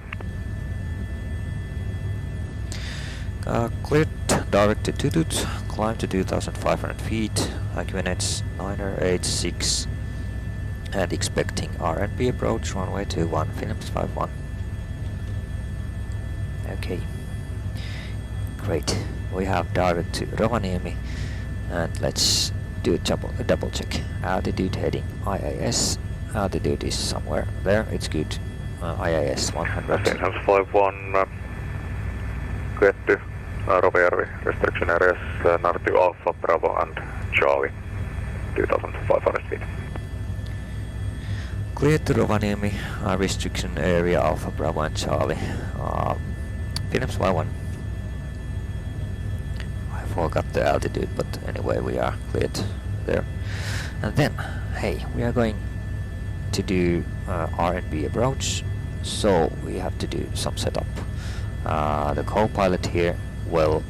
Cleared direct to Tutut, climb to 2,500 feet, QNH 986, and expecting R&B approach runway 21, FinnHEMS 51. Okay, great. We have direct to Rovaniemi, and let's do a double check. Altitude heading IAS. Altitude is somewhere there. It's good. IAS 100. FinnHEMS 51, get to Rovaniemi restriction areas, Nartu Alpha, Bravo and Charlie, 2,500 feet. Clear to Rovaniemi, restriction area Alpha, Bravo and Charlie. FinnHEMS 51. I forgot the altitude, but anyway, we are cleared there. And then, hey, we are going to do R&B approach, so we have to do some setup. The co-pilot here will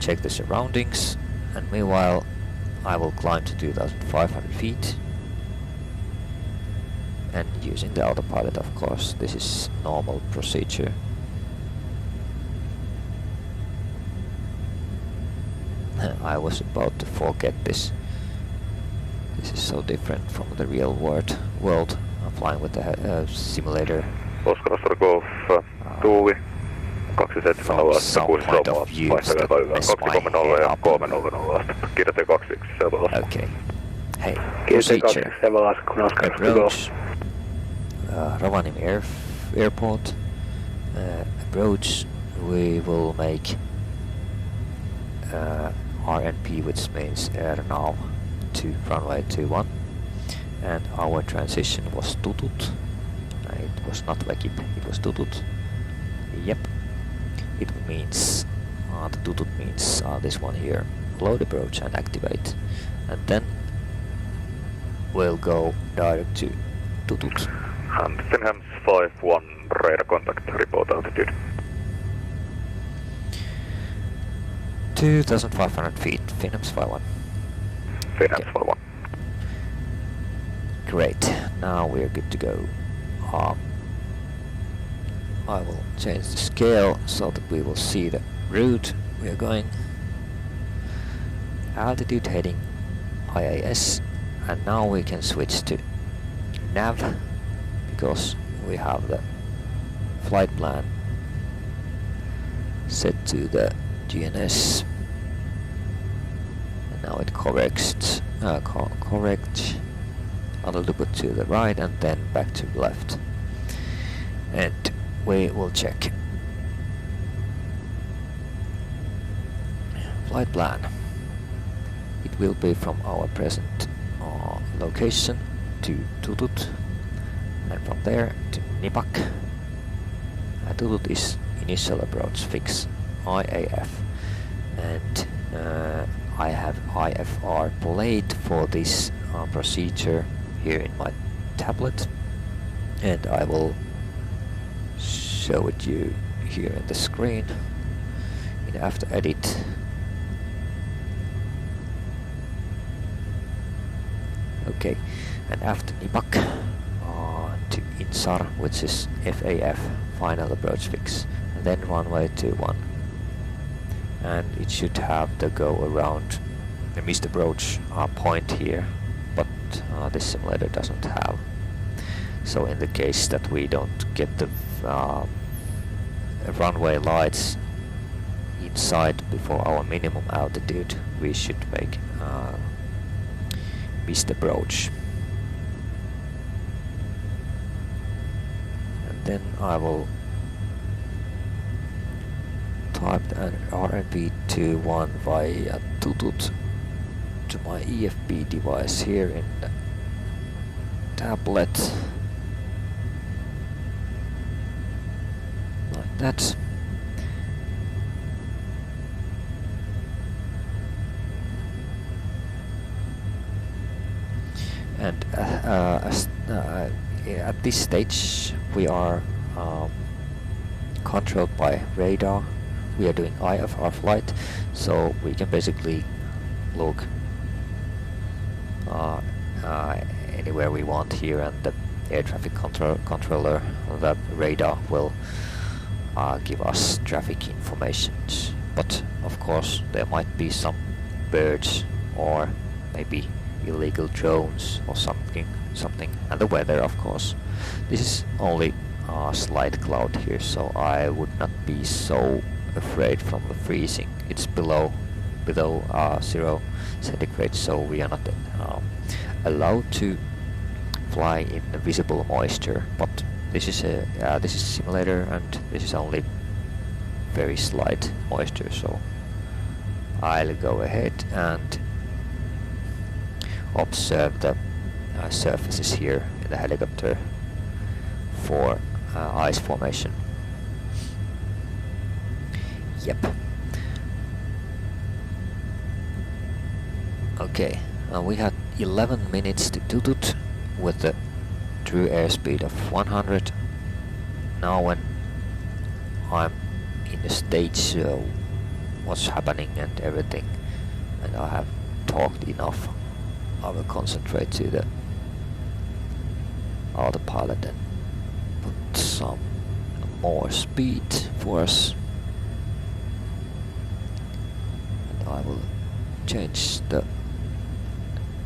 check the surroundings, and meanwhile I will climb to 2,500 feet, and using the autopilot, of course. This is normal procedure. I was about to forget this. This is so different from the real world. I'm flying with the simulator. Oscar Golf, tuuli, 27 From some point of view, that mess my head up. Kirjoitin 21. Okay. Hey, procedure. Approach Rovaniemi airport. Approach, we will make RNP, which means air now to runway 21, and our transition was Tutut. It was not Vekip, it was Tutut. Yep, it means the Tutut means this one here, load approach and activate, and then we'll go direct to Tutut. And FinnHEMS 51 radar contact, report altitude. 2,500 feet, FinnHEMS 51. FinnHEMS 51. Great, now we're good to go. I will change the scale so that we will see the route we are going. Altitude heading IAS, and now we can switch to nav because we have the flight plan set to the GNS, and now it corrects a little bit to the right and then back to the left, and we will check flight plan. It will be from our present location to Tutut, and from there to Nipak. Tutut is initial approach fix IAF, and I have IFR played for this procedure here in my tablet, and I will show it you here in the screen in After Edit. Okay, and after Nipak to Insar, which is FAF, final approach fix, and then runway 21, and it should have the go around the missed approach point here, but this simulator doesn't have. So in the case that we don't get the runway lights inside before our minimum altitude, we should make missed approach. And then I will type an RNP21 via Tutut to my EFB device here in the tablet, like that. And at this stage we are controlled by radar. We are doing IFR flight, so we can basically look anywhere we want here, and the air traffic controller, that radar, will give us traffic information. But of course there might be some birds or maybe illegal drones or something, and the weather, of course. This is only a slight cloud here, so I would not be so afraid from the freezing. It's below 0 centigrade, so we are not allowed to fly in the visible moisture. But this is a simulator, and this is only very slight moisture, so I'll go ahead and observe the surfaces here in the helicopter for ice formation. Yep. Okay, we had 11 minutes to Tutut with the true airspeed of 100. Now when I'm in the stage what's happening and everything, and I have talked enough, I will concentrate to the autopilot and put some more speed for us. And I will change the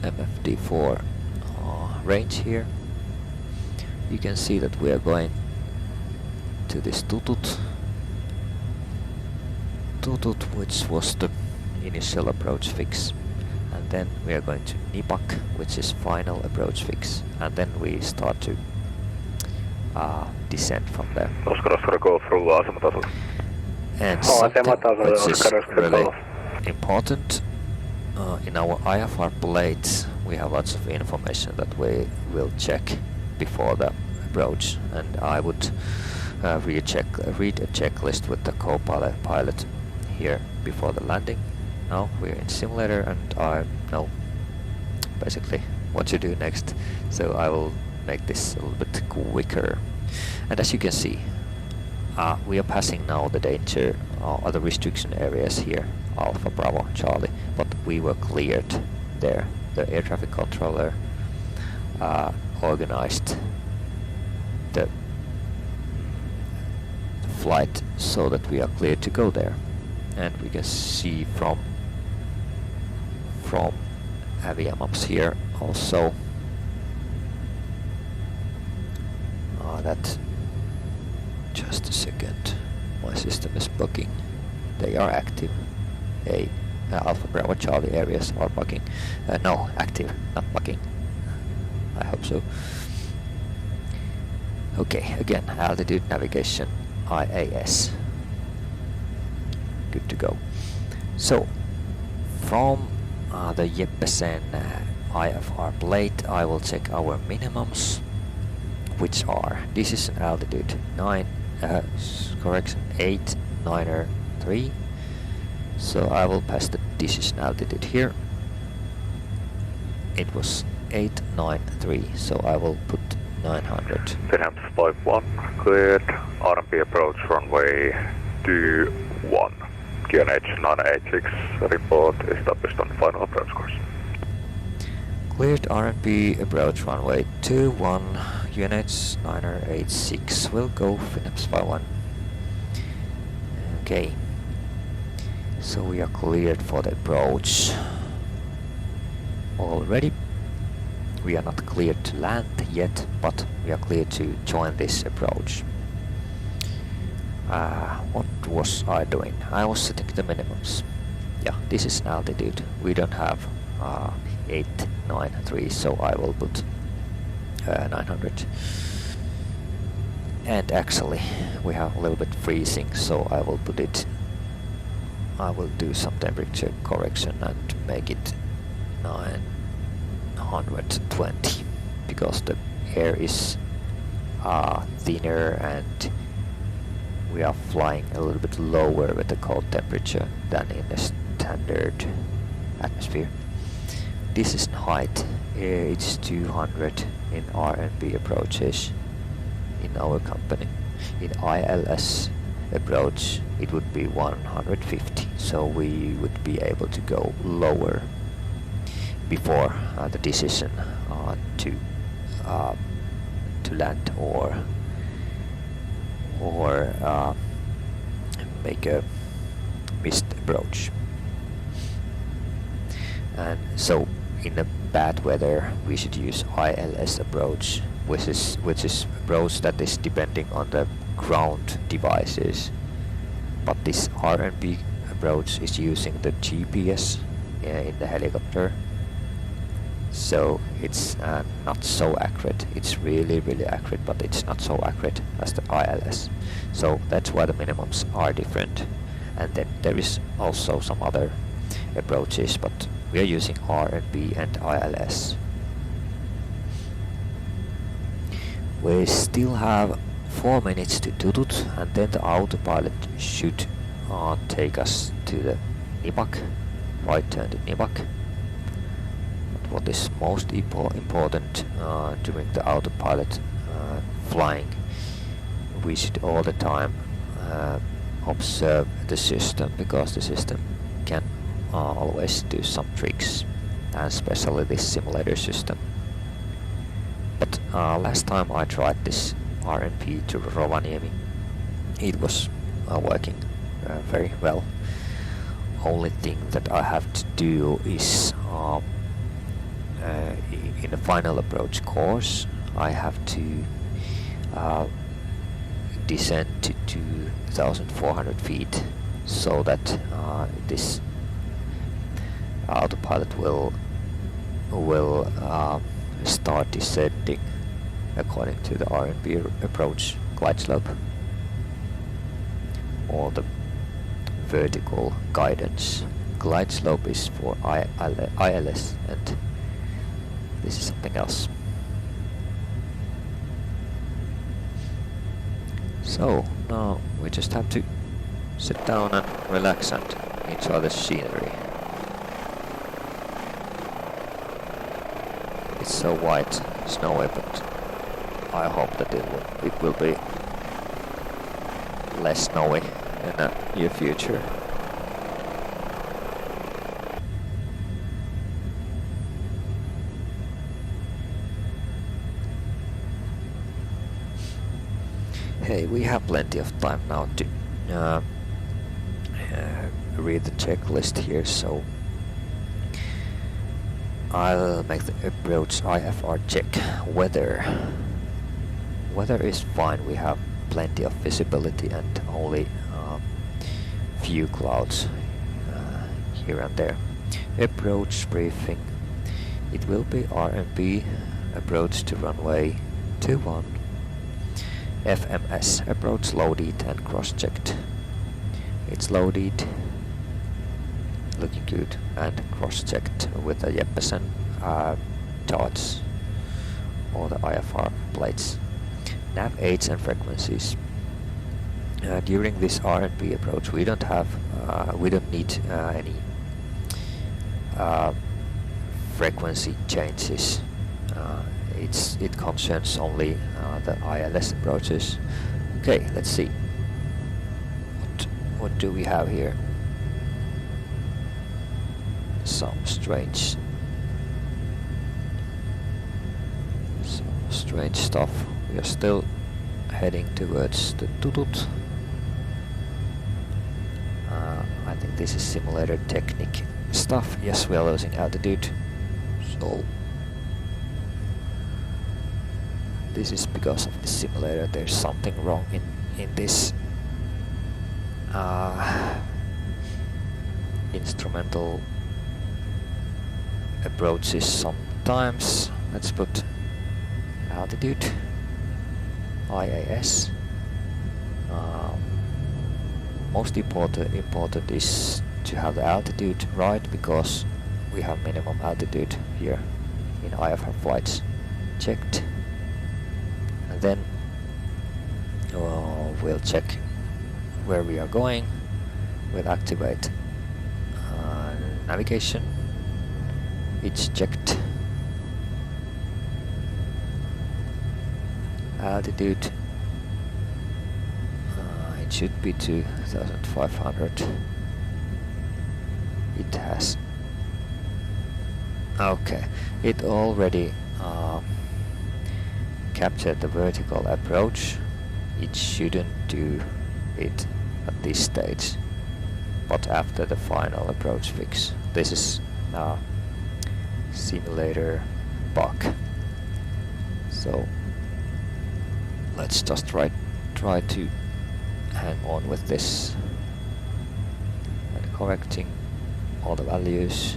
MFD4 range here. You can see that we are going to this Tutut, which was the initial approach fix. And then we are going to Nipak, which is final approach fix, and then we start to descend from there. Oscar go through asematasolla. And something which is really important, in our IFR plates we have lots of information that we will check before the approach, and I would read a checklist with the co-pilot here before the landing. Now we're in simulator, and I know basically what to do next, so I will make this a little bit quicker. And as you can see, we are passing now the danger or the restriction areas here, Alpha, Bravo, Charlie, but we were cleared there. The air traffic controller organized the flight so that we are cleared to go there. And we can see from Avia maps here also that, just a second, my system is bugging. They are active. Alpha, Bravo, Charlie areas are bugging. No, active, not bugging. I hope so. Okay, again, altitude navigation, IAS. Good to go. So, from the Jeppesen IFR plate, I will check our minimums, which are, this is an altitude 893. So I will pass the decision altitude here. It was 893, so I will put 900. FinnHEMS 51 cleared. RMP approach runway 21. QNH 986 report established on final approach course. Cleared RMP approach runway 21. QNH 986 will go FinnHEMS 51. Okay. So we are cleared for the approach already. We are not cleared to land yet, but we are cleared to join this approach. What was I doing? I was setting the minimums. Yeah, this is altitude. We don't have 893, so I will put 900. And actually we have a little bit freezing, so I will put it, I will do some temperature correction and make it 920, because the air is thinner and we are flying a little bit lower with the cold temperature than in the standard atmosphere. This is height. It's 200 in R&B approaches in our company. In ILS approach it would be 150, so we would be able to go lower before the decision to land or make a missed approach. And so in the bad weather we should use ILS approach, which is approach that is depending on the ground devices, but this R&B approach is using the GPS in the helicopter, so it's not so accurate. It's really accurate, but it's not so accurate as the ILS, so that's why the minimums are different. And then there is also some other approaches, but we are using R&B and ILS. We still have 4 minutes to Tutut, and then the autopilot should take us to the Nibak, right turn to Nibak. But what is most important during the autopilot flying, we should all the time observe the system, because the system can always do some tricks, and especially this simulator system. But last time I tried this R&P to Rovaniemi, it was working very well. Only thing that I have to do is in the final approach course I have to descend to 2,400 feet, so that this autopilot will start descending according to the R&B approach glide slope, or the vertical guidance. Glide slope is for ILS, and this is something else. So now we just have to sit down and relax and enjoy the scenery. It's so white, snowy, but I hope that it will be less snowy in the near future. Hey, we have plenty of time now to read the checklist here, so I'll make the approach IFR check. Weather is fine. We have plenty of visibility and only few clouds here and there. Approach briefing. It will be R&B approach to runway 21. FMS approach loaded and cross-checked. It's loaded, looking good, and cross-checked with the Jeppesen charts or the IFR plates. Nav aids and frequencies. During this R&B approach, we don't need any frequency changes. It concerns only the ILS approaches. Okay, let's see. What do we have here? Some strange stuff. We are still heading towards the Tutut. I think this is simulator technique stuff. Yes, we are losing altitude. So this is because of the simulator. There's something wrong in this instrumental approaches sometimes. Let's put altitude, IAS. Most important is to have the altitude right, because we have minimum altitude here in IFR flights checked. And then we'll check where we are going. We'll activate navigation. It's checked. Altitude. It should be 2500. It has. Okay, it already captured the vertical approach. It shouldn't do it at this stage, but after the final approach fix. This is simulator bug. So let's just try to hang on with this and correcting all the values.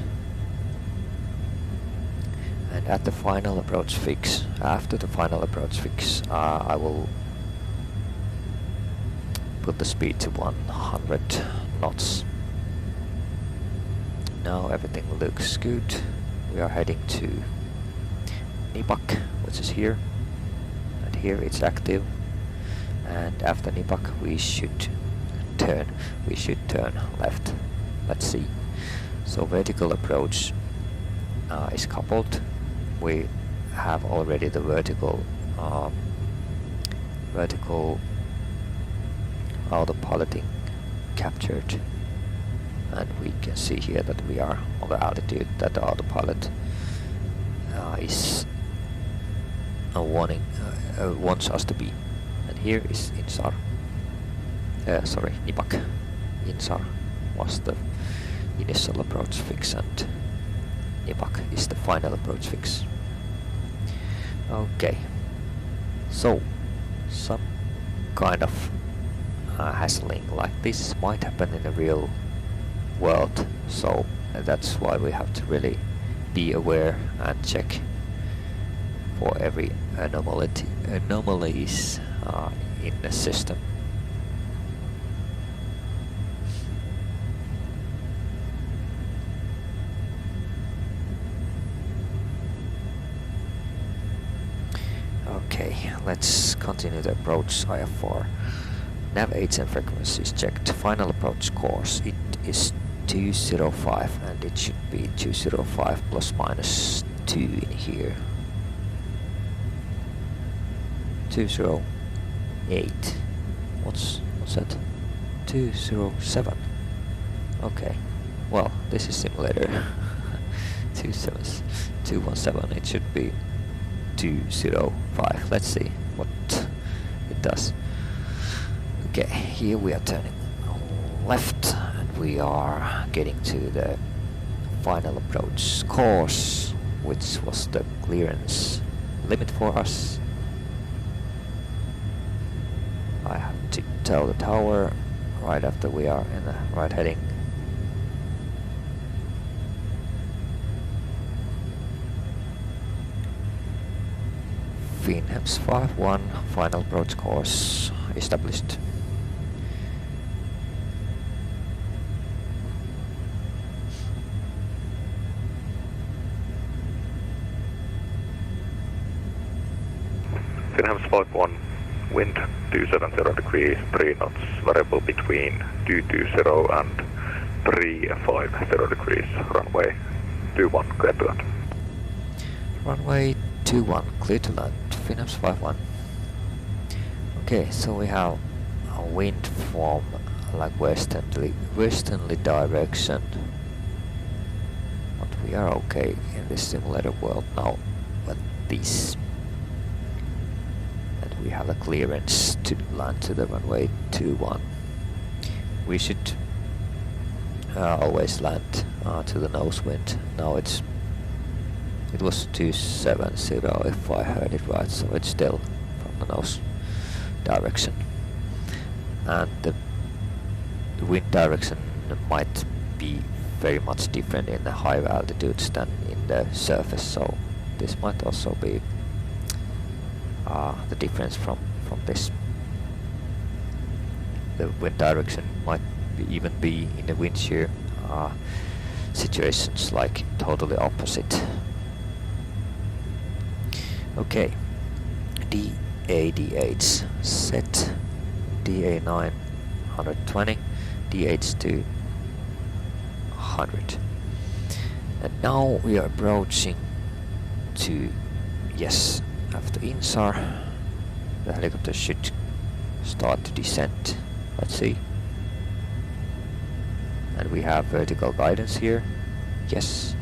And at the final approach fix, after the final approach fix, I will put the speed to 100 knots. Now everything looks good. We are heading to Nipak, which is here, and here it's active. And after Nipak we should turn left. Let's see. So vertical approach is coupled. We have already the vertical autopiloting captured, and we can see here that we are on the altitude that the autopilot is wants us to be. And here is Insar. Nipak. Insar was the initial approach fix, and Nipak is the final approach fix. Okay, so some kind of hassling like this might happen in the real world, so that's why we have to really be aware and check for every anomalies in the system. Okay, let's continue the approach IFR. Nav 8 and frequencies checked. Final approach course, it is 205, and it should be 205 plus minus 2 in here. 208. What's that? 207. Okay. Well, this is simulator. 217. It should be 205. Let's see what it does. Okay, here we are turning left, and we are getting to the final approach course, which was the clearance limit for us. I have to tell the tower right after we are in the right heading. FinnHEMS 5-1 final approach course established. FinnHEMS 5-1, wind 270 degrees, 3 knots, variable between 220 and 350 degrees, runway 21, clear to land. Runway 21, clear to land, FinnHEMS 5-1. Okay, so we have a wind from like westernly direction, but we are okay in this simulator world now. But this, and we have a clearance to land to the runway 21. We should always land to the nose wind. Now it was 270 if I heard it right, so it's still from the nose direction. And the the wind direction might be very much different in the higher altitudes than in the surface, so this might also be the difference from this. The wind direction might even be in the wind shear situations like totally opposite. Okay, DA-DH set, DA9 120, DH2 100. And now we are approaching to, yes, after INSAR, the helicopter should start to descend. Let's see. And we have vertical guidance here. Yes,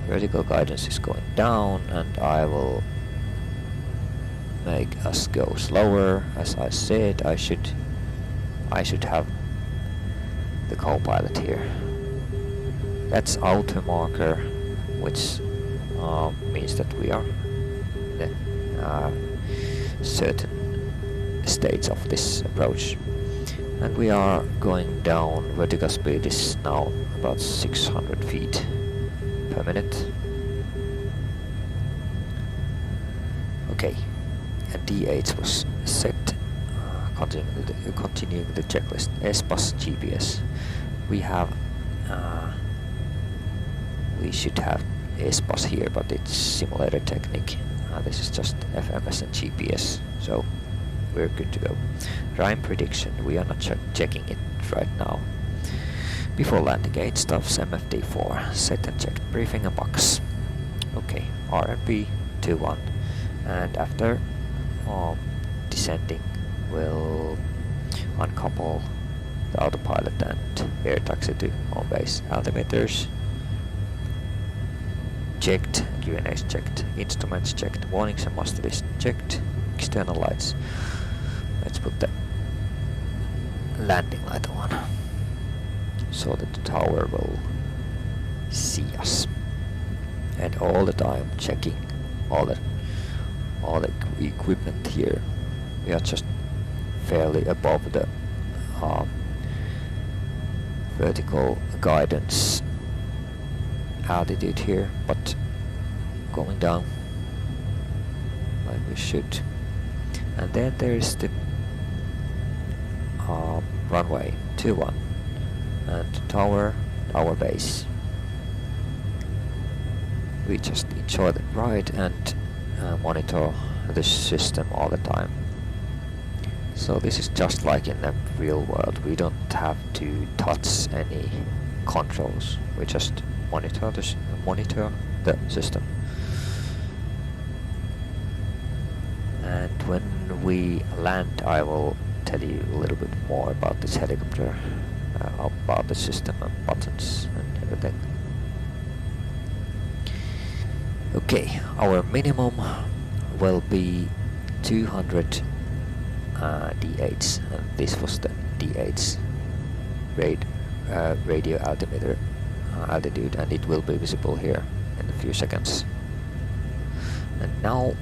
vertical guidance is going down, and I will make us go slower. As I said, I should have the co-pilot here. That's auto marker, which means that we are in the certain states of this approach. And we are going down. Vertical speed is now about 600 feet per minute. Okay, and DH was set. Continuing the checklist. S-bus GPS. We have. We should have S-bus here, but it's simulator technique. This is just FMS and GPS, so we're good to go. Rime prediction, we are not checking it right now. Before landing, 8 stops, MFD4, set and checked, briefing a box. Okay, RNB 21, and after descending, we'll uncouple the autopilot and air taxi to home base. Altimeters checked, QNAs checked, instruments checked, warnings and muster list checked, external lights. Let's put the landing light on so that the tower will see us. And all the time checking all the equipment here. We are just fairly above the vertical guidance altitude here, but going down like we should. And then there is the runway 21 and tower base. We just enjoy the ride and monitor the system all the time. So this is just like in the real world. We don't have to touch any controls. We just monitor the system. And when we land, I will tell you a little bit more about this helicopter, about the system and buttons and everything. Okay, our minimum will be 200 D8s, and this was the D8s radio altimeter altitude, and it will be visible here in a few seconds. And now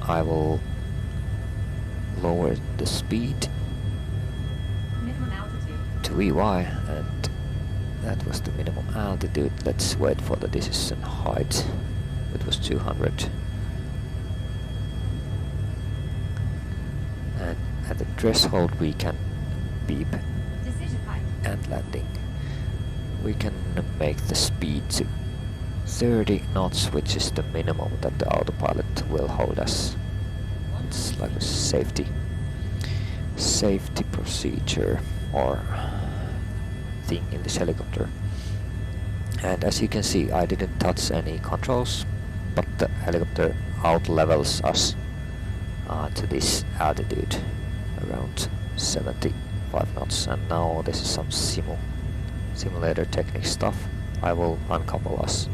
I will lower the speed Minimum altitude to EY, and that was the minimum altitude. Let's wait for the decision height. It was 200. And at the threshold we can beep decision height and landing. We can make the speed to 30 knots, which is the minimum that the autopilot will hold us. It's like a safety procedure or thing in this helicopter. And as you can see, I didn't touch any controls, but the helicopter out levels us to this altitude around 75 knots. And now this is some simulator technique stuff. I will uncouple us.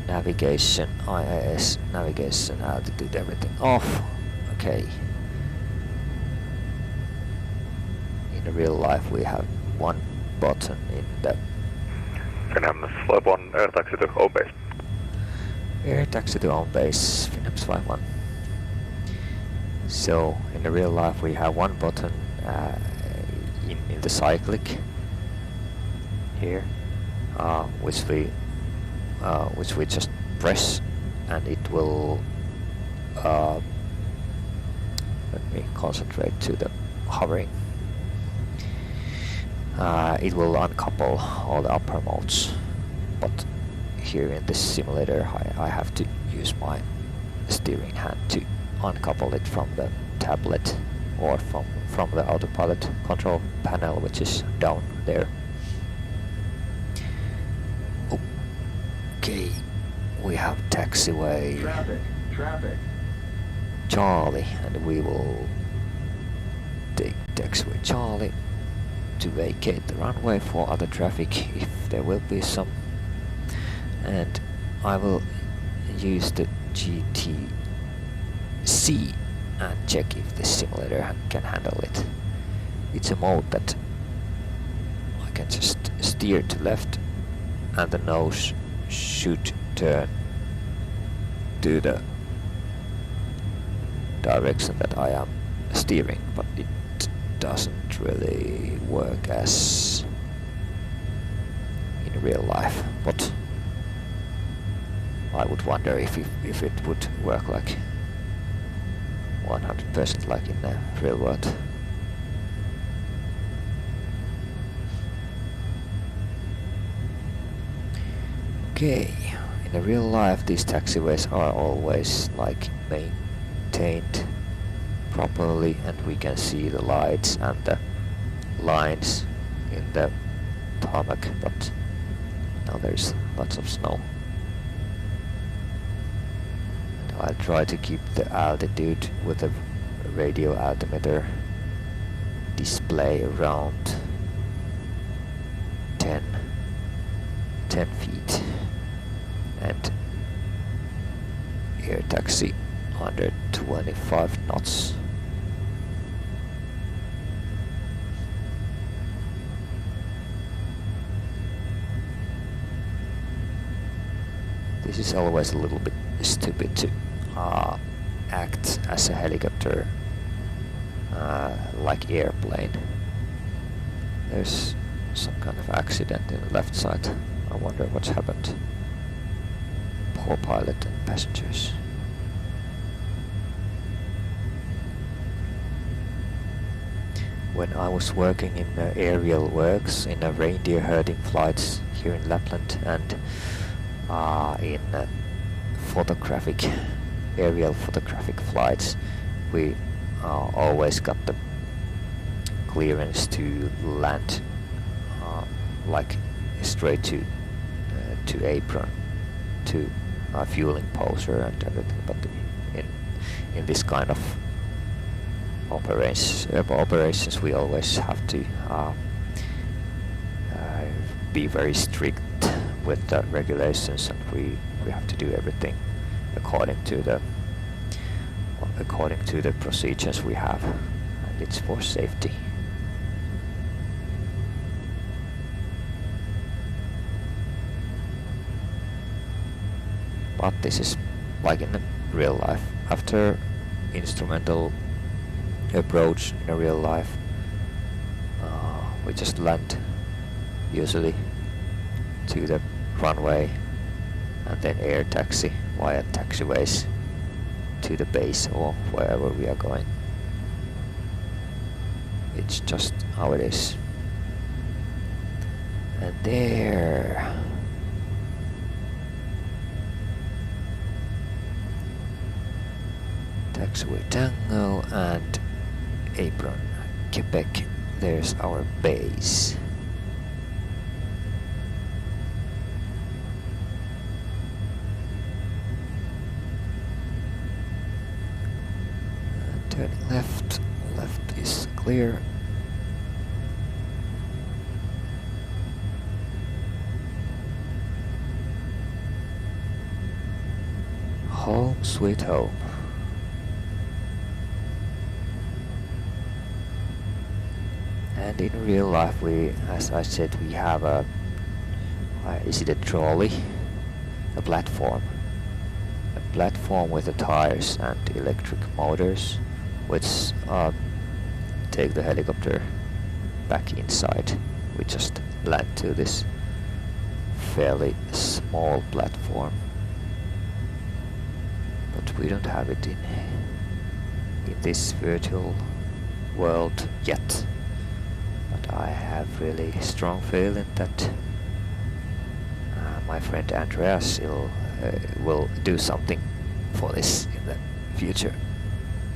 Navigation, IIS, navigation, altitude, everything off. Okay. In real life we have one button in the FinnHEMS, flight 1, air taxi to home base. air taxi to home base, FinnHEMS 51. So in the real life we have one button in the cyclic here, which we just press, and it will let me concentrate to the hovering. It will uncouple all the upper modes, but here in this simulator I have to use my steering hand to uncouple it from the tablet or from the autopilot control panel, which is down there. Okay, we have taxiway Traffic. Charlie, and we will take taxiway Charlie to vacate the runway for other traffic if there will be some, and I will use the GTC and check if the simulator can handle it. It's a mode that I can just steer to left and the nose should turn to the direction that I am steering, but it doesn't really work as in real life. But I would wonder if it would work like 100% like in the real world. Okay, in the real life these taxiways are always like maintained properly, and we can see the lights and the lines in the tarmac, but now there's lots of snow. And I'll try to keep the altitude with the radio altimeter display around 10 feet, and air taxi under 25 knots. This is always a little bit stupid to act as a helicopter like airplane. There's some kind of accident in the left side. I wonder what's happened. Poor pilot and passengers. When I was working in aerial works in reindeer herding flights here in Lapland, and in aerial photographic flights, we always got the clearance to land like straight to apron, to fueling poser and everything. But in this kind of operations we always have to be very strict with the regulations, and we have to do everything according to the procedures we have, and it's for safety. But this is like in real life. After instrumental approach in real life, we just land usually to the runway and then air taxi via taxiways to the base or wherever we are going. It's just how it is. And there, taxiway Tango and apron Quebec, there's our base. And turning left is clear. Home sweet home. And in real life, as I said, we have is it a trolley? A platform with the tires and electric motors Let's take the helicopter back inside. We just land to this fairly small platform, but we don't have it in this virtual world yet. But I have really strong feeling that my friend Andreas will do something for this in the future.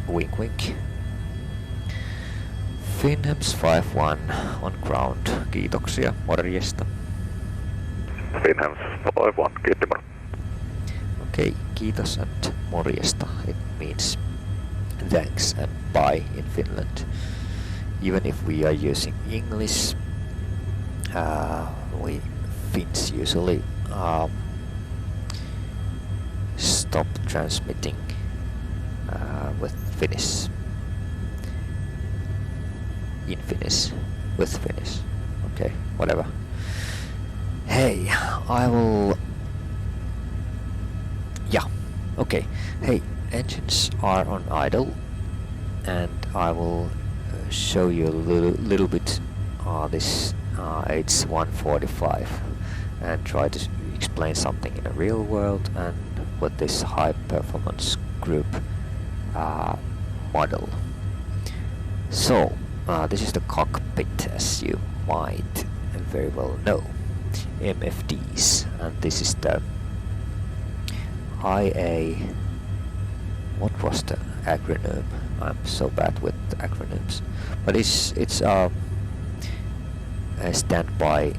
Wink wink. FinnHEMS 51 on ground. Kiitoksia. Morjesta. FinnHEMS 51, kiitti moro. Okay, kiitos and morjesta. It means thanks and bye in Finland. Even if we are using English, we Finns usually stop transmitting with Finnish. In Finnish, with Finnish. Okay, whatever. Hey, I will... Yeah, okay. Hey, engines are on idle, and I will show you a little bit this H145 and try to explain something in a real world and with this high performance group model. So this is the cockpit, as you might very well know, MFDs, and this is the IA. What was the acronym? I'm so bad with acronyms, but it's a standby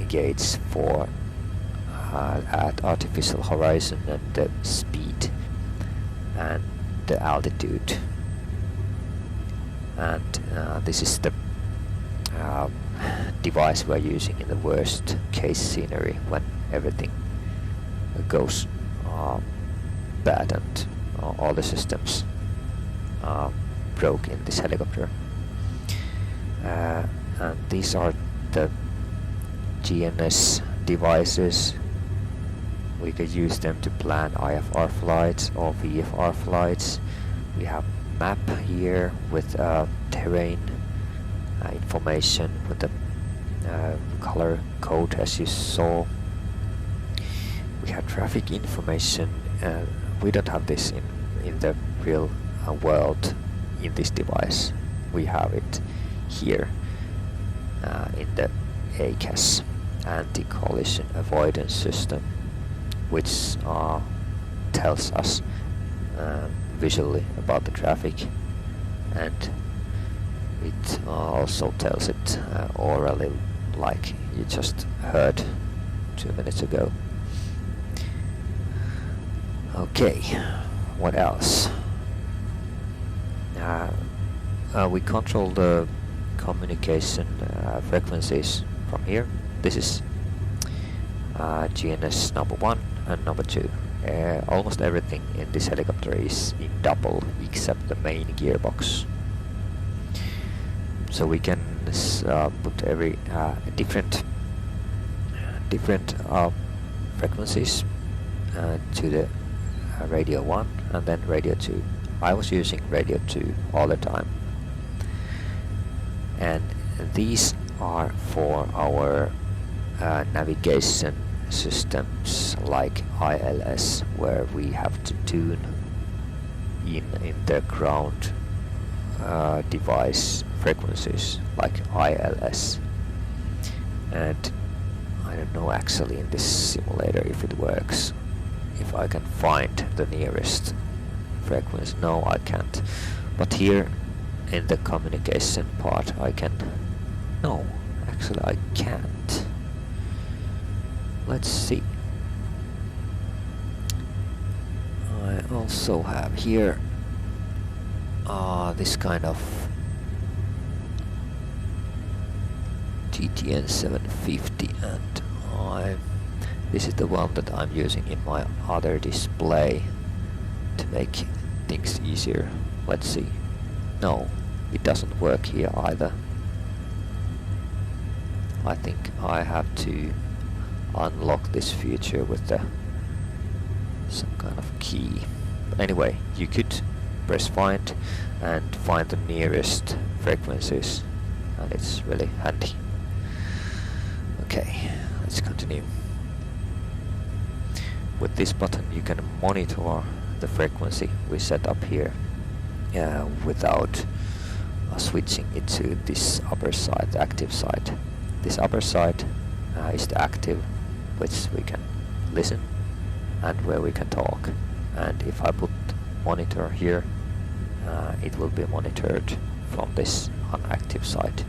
gates for at artificial horizon and the speed and the altitude, and this is the device we're using in the worst case scenery when everything goes bad and all the systems broke in this helicopter. And these are the GNS devices. We could use them to plan IFR flights or VFR flights. We have map here with terrain information with the color code, as you saw. We have traffic information. We don't have this in the real world in this device. We have it here in the ACAS, anti-collision avoidance system, which tells us visually about the traffic, and it also tells it orally, like you just heard 2 minutes ago. Okay, what else? We control the communication frequencies from here. This is GNS number 1 and number 2. Almost everything in this helicopter is in double except the main gearbox. So we can put every different frequencies to the radio 1 and then radio 2. I was using radio 2 all the time, and these are for our navigation systems like ILS, where we have to tune in the ground device frequencies like ILS. And I don't know actually in this simulator if it works, if I can find the nearest frequency. No, I can't. But here in the communication part I can. No, actually I can't. Let's see. I also have here this kind of GTN 750, and this is the one that I'm using in my other display to make things easier. Let's see. No, it doesn't work here either. I think I have to unlock this feature with some kind of key. But anyway, you could press find and find the nearest frequencies, and it's really handy. Okay, let's continue. With this button you can monitor the frequency we set up here without switching it to this upper side, the active side. This upper side is the active, which we can listen and where we can talk. And if I put monitor here, it will be monitored from this unactive side.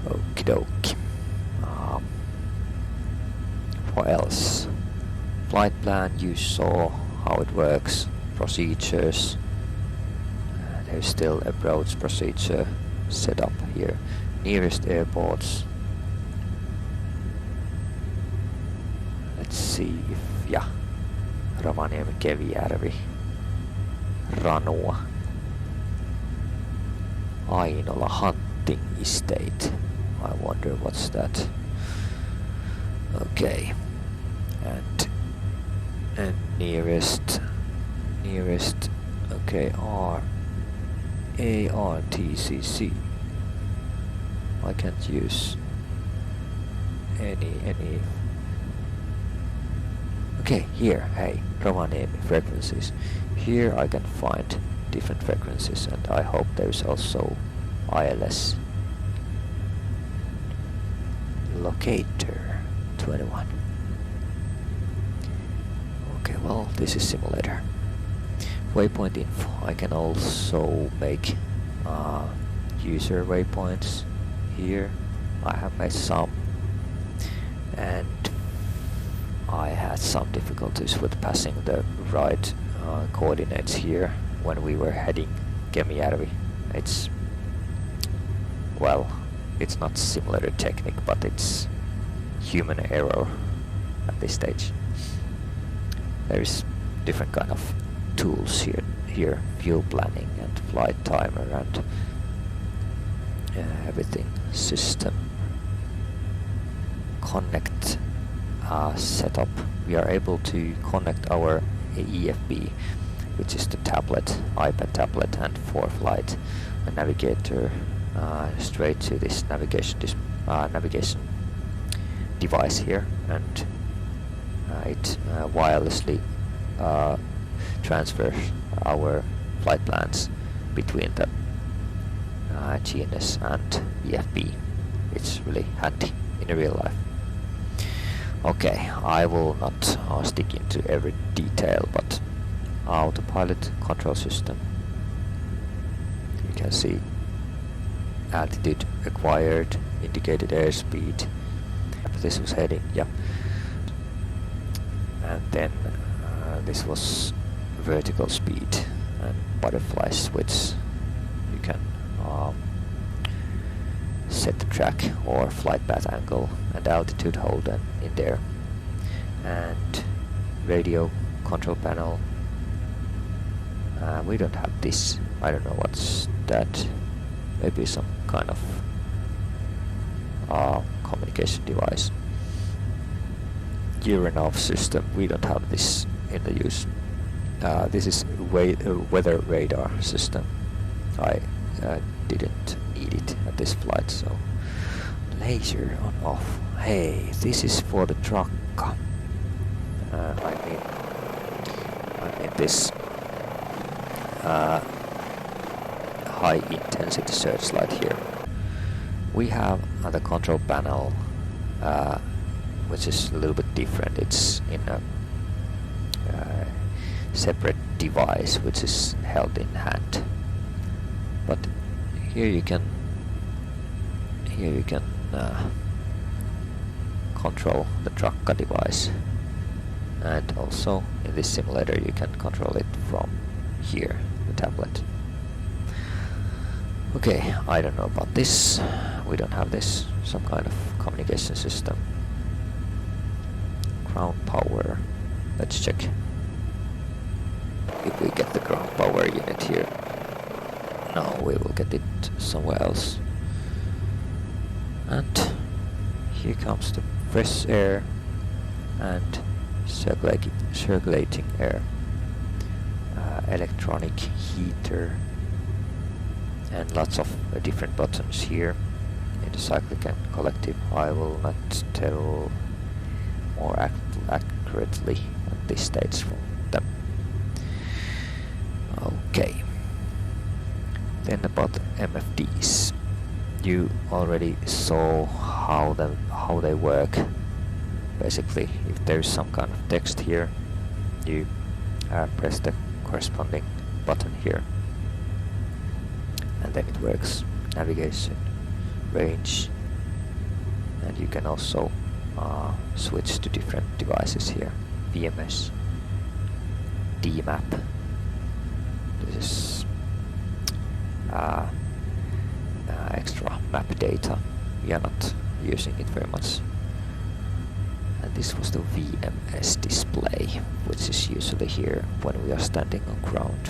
Okie dokie. What else? Flight plan, you saw how it works. Procedures. There's still approach procedure set up here. Nearest airports. Let's see if, yeah. Rovaniemi, Kemijärvi, Ranua, Ainola Hunting Estate. I wonder what's that. Okay, and nearest. Okay, ARTCC. I can't use any. Okay, here, hey, Rovaniemi frequencies. Here I can find different frequencies, and I hope there's also ILS. Locator 21. Okay, well, this is simulator. Waypoint info. I can also make user waypoints here. I have made some, and I had some difficulties with passing the right coordinates here when we were heading Kemijärvi. It's, well, it's not simulator technique, but it's human error at this stage. There is different kind of tools here, fuel planning and flight timer and everything. System connect setup. We are able to connect our EFB, which is the tablet, iPad tablet, and ForeFlight navigator straight to this navigation device here, and it wirelessly transfers our flight plans between the GNS and EFB. It's really handy in real life. Okay, I will not stick into every detail, but autopilot control system. You can see altitude acquired, indicated airspeed. This was heading, yeah. And then this was vertical speed and butterfly switch. You can set the track or flight path angle and altitude hold in there. And radio control panel. We don't have this. I don't know what's that. Maybe some kind of communication device. Uranov system. We don't have this in the use. This is weather radar system. I didn't need it at this flight, so laser on off. Hey, this is for the truck. I mean this high intensity searchlight here. We have the control panel, which is a little bit different. It's in a separate device which is held in hand. But here you can control the Trakka device, and also in this simulator you can control it from here, the tablet. Okay, I don't know about this. We don't have this. Some kind of communication system. Ground power. Let's check if we get the ground power unit here. No, we will get it somewhere else. And here comes the fresh air and circulating air. electronic heater, and lots of different buttons here in the cyclic and collective. I will not tell more accurately at this stage from them. Okay. Then about MFDs. You already saw how they work. Basically, if there is some kind of text here, you press the corresponding button here, and then it works. Navigation, range, and you can also switch to different devices here. VMS, DMAP. This is extra map data. We are not using it very much. And this was the VMS display, which is usually here when we are standing on ground.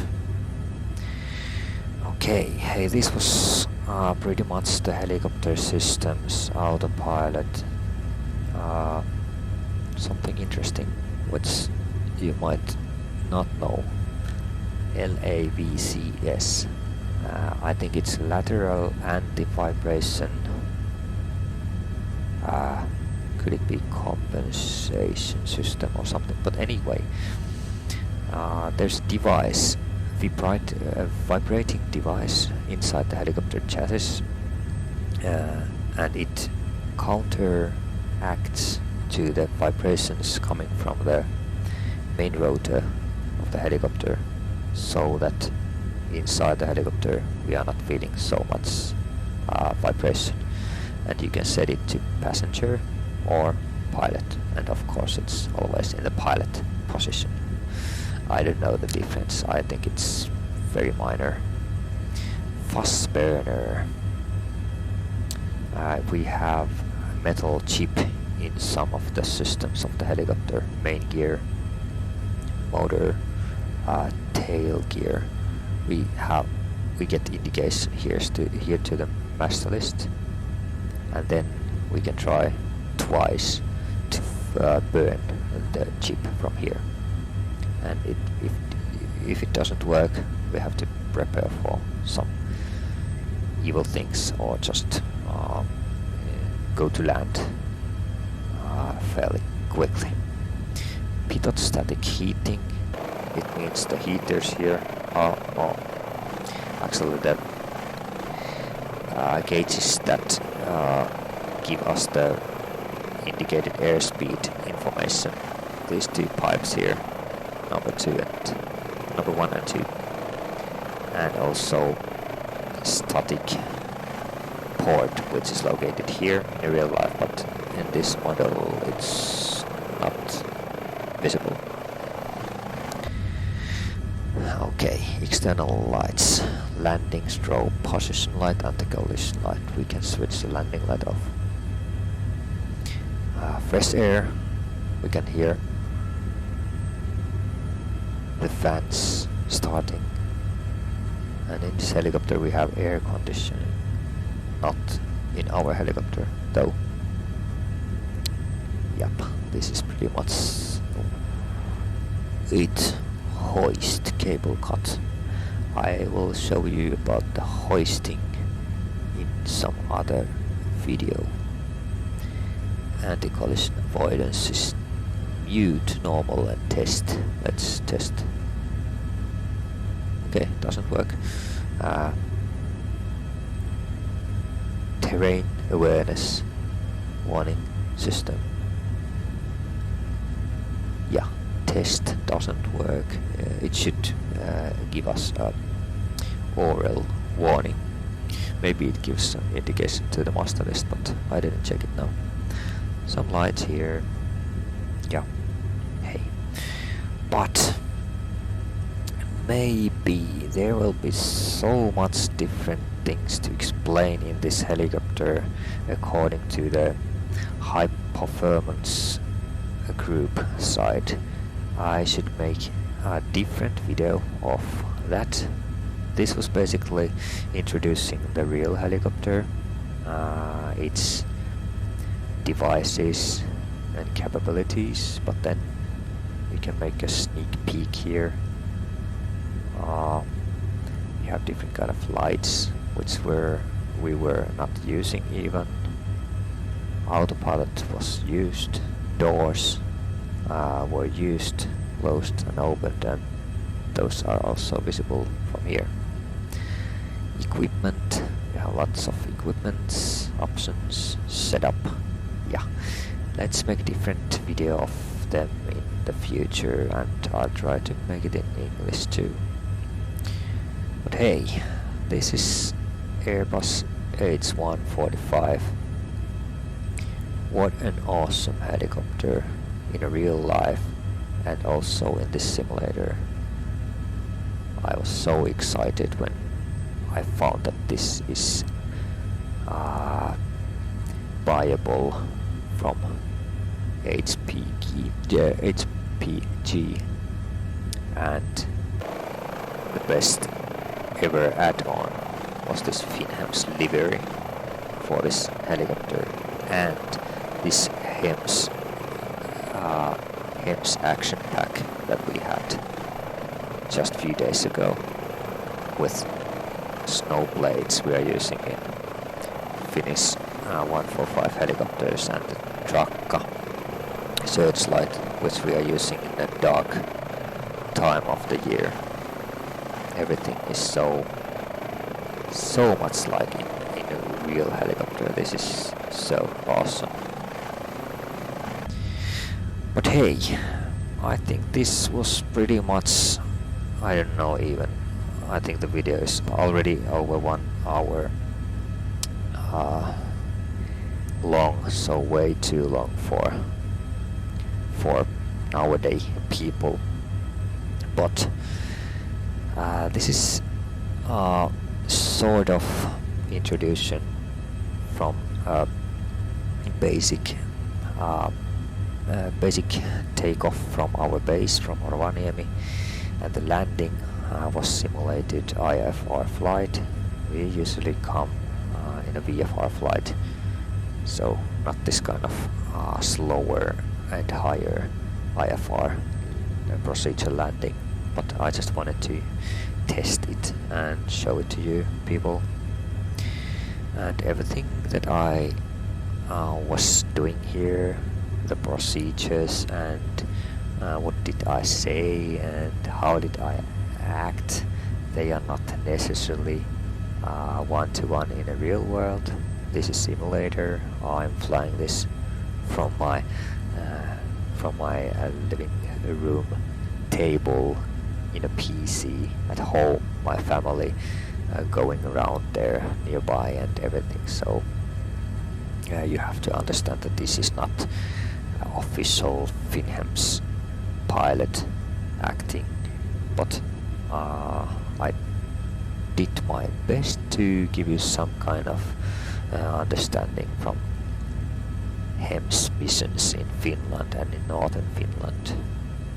Okay, hey, this was pretty much the helicopter systems, autopilot. Something interesting which you might not know. LAVCS. I think it's lateral anti-vibration. Could it be compensation system or something? But anyway, there's a device, vibrating device inside the helicopter chassis, and it counteracts to the vibrations coming from the main rotor of the helicopter, so that inside the helicopter we are not feeling so much vibration. And you can set it to passenger or pilot, and of course it's always in the pilot position. I don't know the difference. I think it's very minor. Fuss burner. We have a metal chip in some of the systems of the helicopter. Main gear, motor, tail gear. We get indication here to the master list, and then we can try twice to burn the chip from here. And if it doesn't work, we have to prepare for some evil things, or just go to land fairly quickly. Pitot static heating. It means the heaters here are actually the gauges that give us the indicated airspeed information. These two pipes here, number 1 and 2, and also static port, which is located here in real life, but in this model it's not visible. Okay, external lights, landing strobe, position light, anti-collision light. We can switch the landing light off. Fresh air, we can hear the fans starting. And in this helicopter we have air conditioning, not in our helicopter though. Yep, this is pretty much it. Hoist cable cut. I will show you about the hoisting in some other video. Anti-collision avoidance is mute, normal, and test. Let's test. Okay, doesn't work. Terrain awareness warning system. Yeah, test doesn't work. It should give us a oral warning. Maybe it gives some indication to the master list, but I didn't check it now. Some lights here. Yeah. Hey. But maybe there will be so much different things to explain in this helicopter according to the high performance group side. I should make a different video of that. This was basically introducing the real helicopter, its devices and capabilities, but then we can make a sneak peek here we have different kind of lights, which we were not using even. Autopilot was used, doors were used, closed and opened, and those are also visible from here. Equipment, we have lots of equipments, options, setup. Yeah, let's make a different video of them in the future, and I'll try to make it in English too. But hey, this is Airbus H145. What an awesome helicopter in a real life and also in this simulator. I was so excited when I found that this is buyable from HPG, and the best ever add-on was this FinnHEMS livery for this helicopter, and this HEMS Action Pack that we had just a few days ago with snow blades we are using in Finnish 145 helicopters, and the Trakka searchlight which we are using in the dark time of the year. Everything is so much like in a real helicopter. This is so awesome. But hey, I think this was pretty much, I don't know even, I think the video is already over 1 hour long, so way too long for nowadays people. But this is sort of introduction from basic takeoff from our base from Rovaniemi, and the landing was simulated IFR flight. We usually come in a VFR flight, so not this kind of slower and higher IFR procedure landing, but I just wanted to test it and show it to you people. And everything that I was doing here, the procedures and what did I say and how did I act, they are not necessarily one-to-one in a real world. This is simulator. I'm flying this from my living room table in a PC at home, my family going around there nearby and everything. So you have to understand that this is not official FinnHEMS pilot acting, but I did my best to give you some kind of understanding from HEMS missions in Finland and in northern Finland.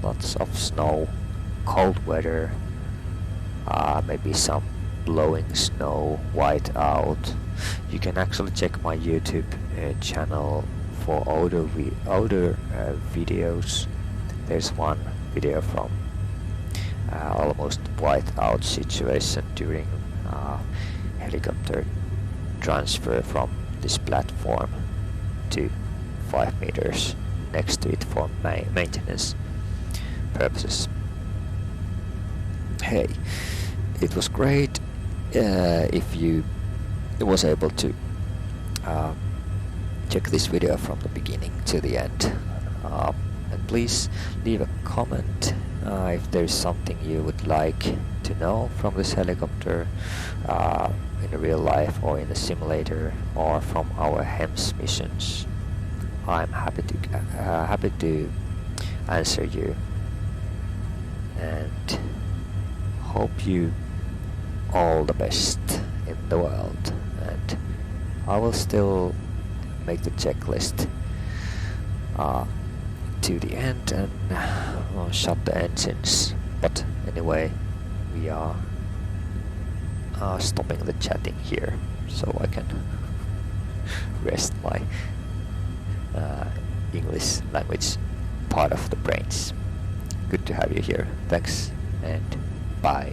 Lots of snow, cold weather, maybe some blowing snow, white out. You can actually check my YouTube channel for older videos. There's one video from almost white out situation during helicopter transfer from this platform to 5 meters next to it for maintenance purposes. Hey, it was great if you was able to check this video from the beginning to the end, and please leave a comment if there's something you would like to know from this helicopter in real life or in a simulator or from our HEMS missions. I'm happy to answer you, and hope you all the best in the world. And I will still make the checklist to the end and shut the engines. But anyway, we are stopping the chatting here so I can rest my English language part of the brains. Good to have you here. Thanks and bye.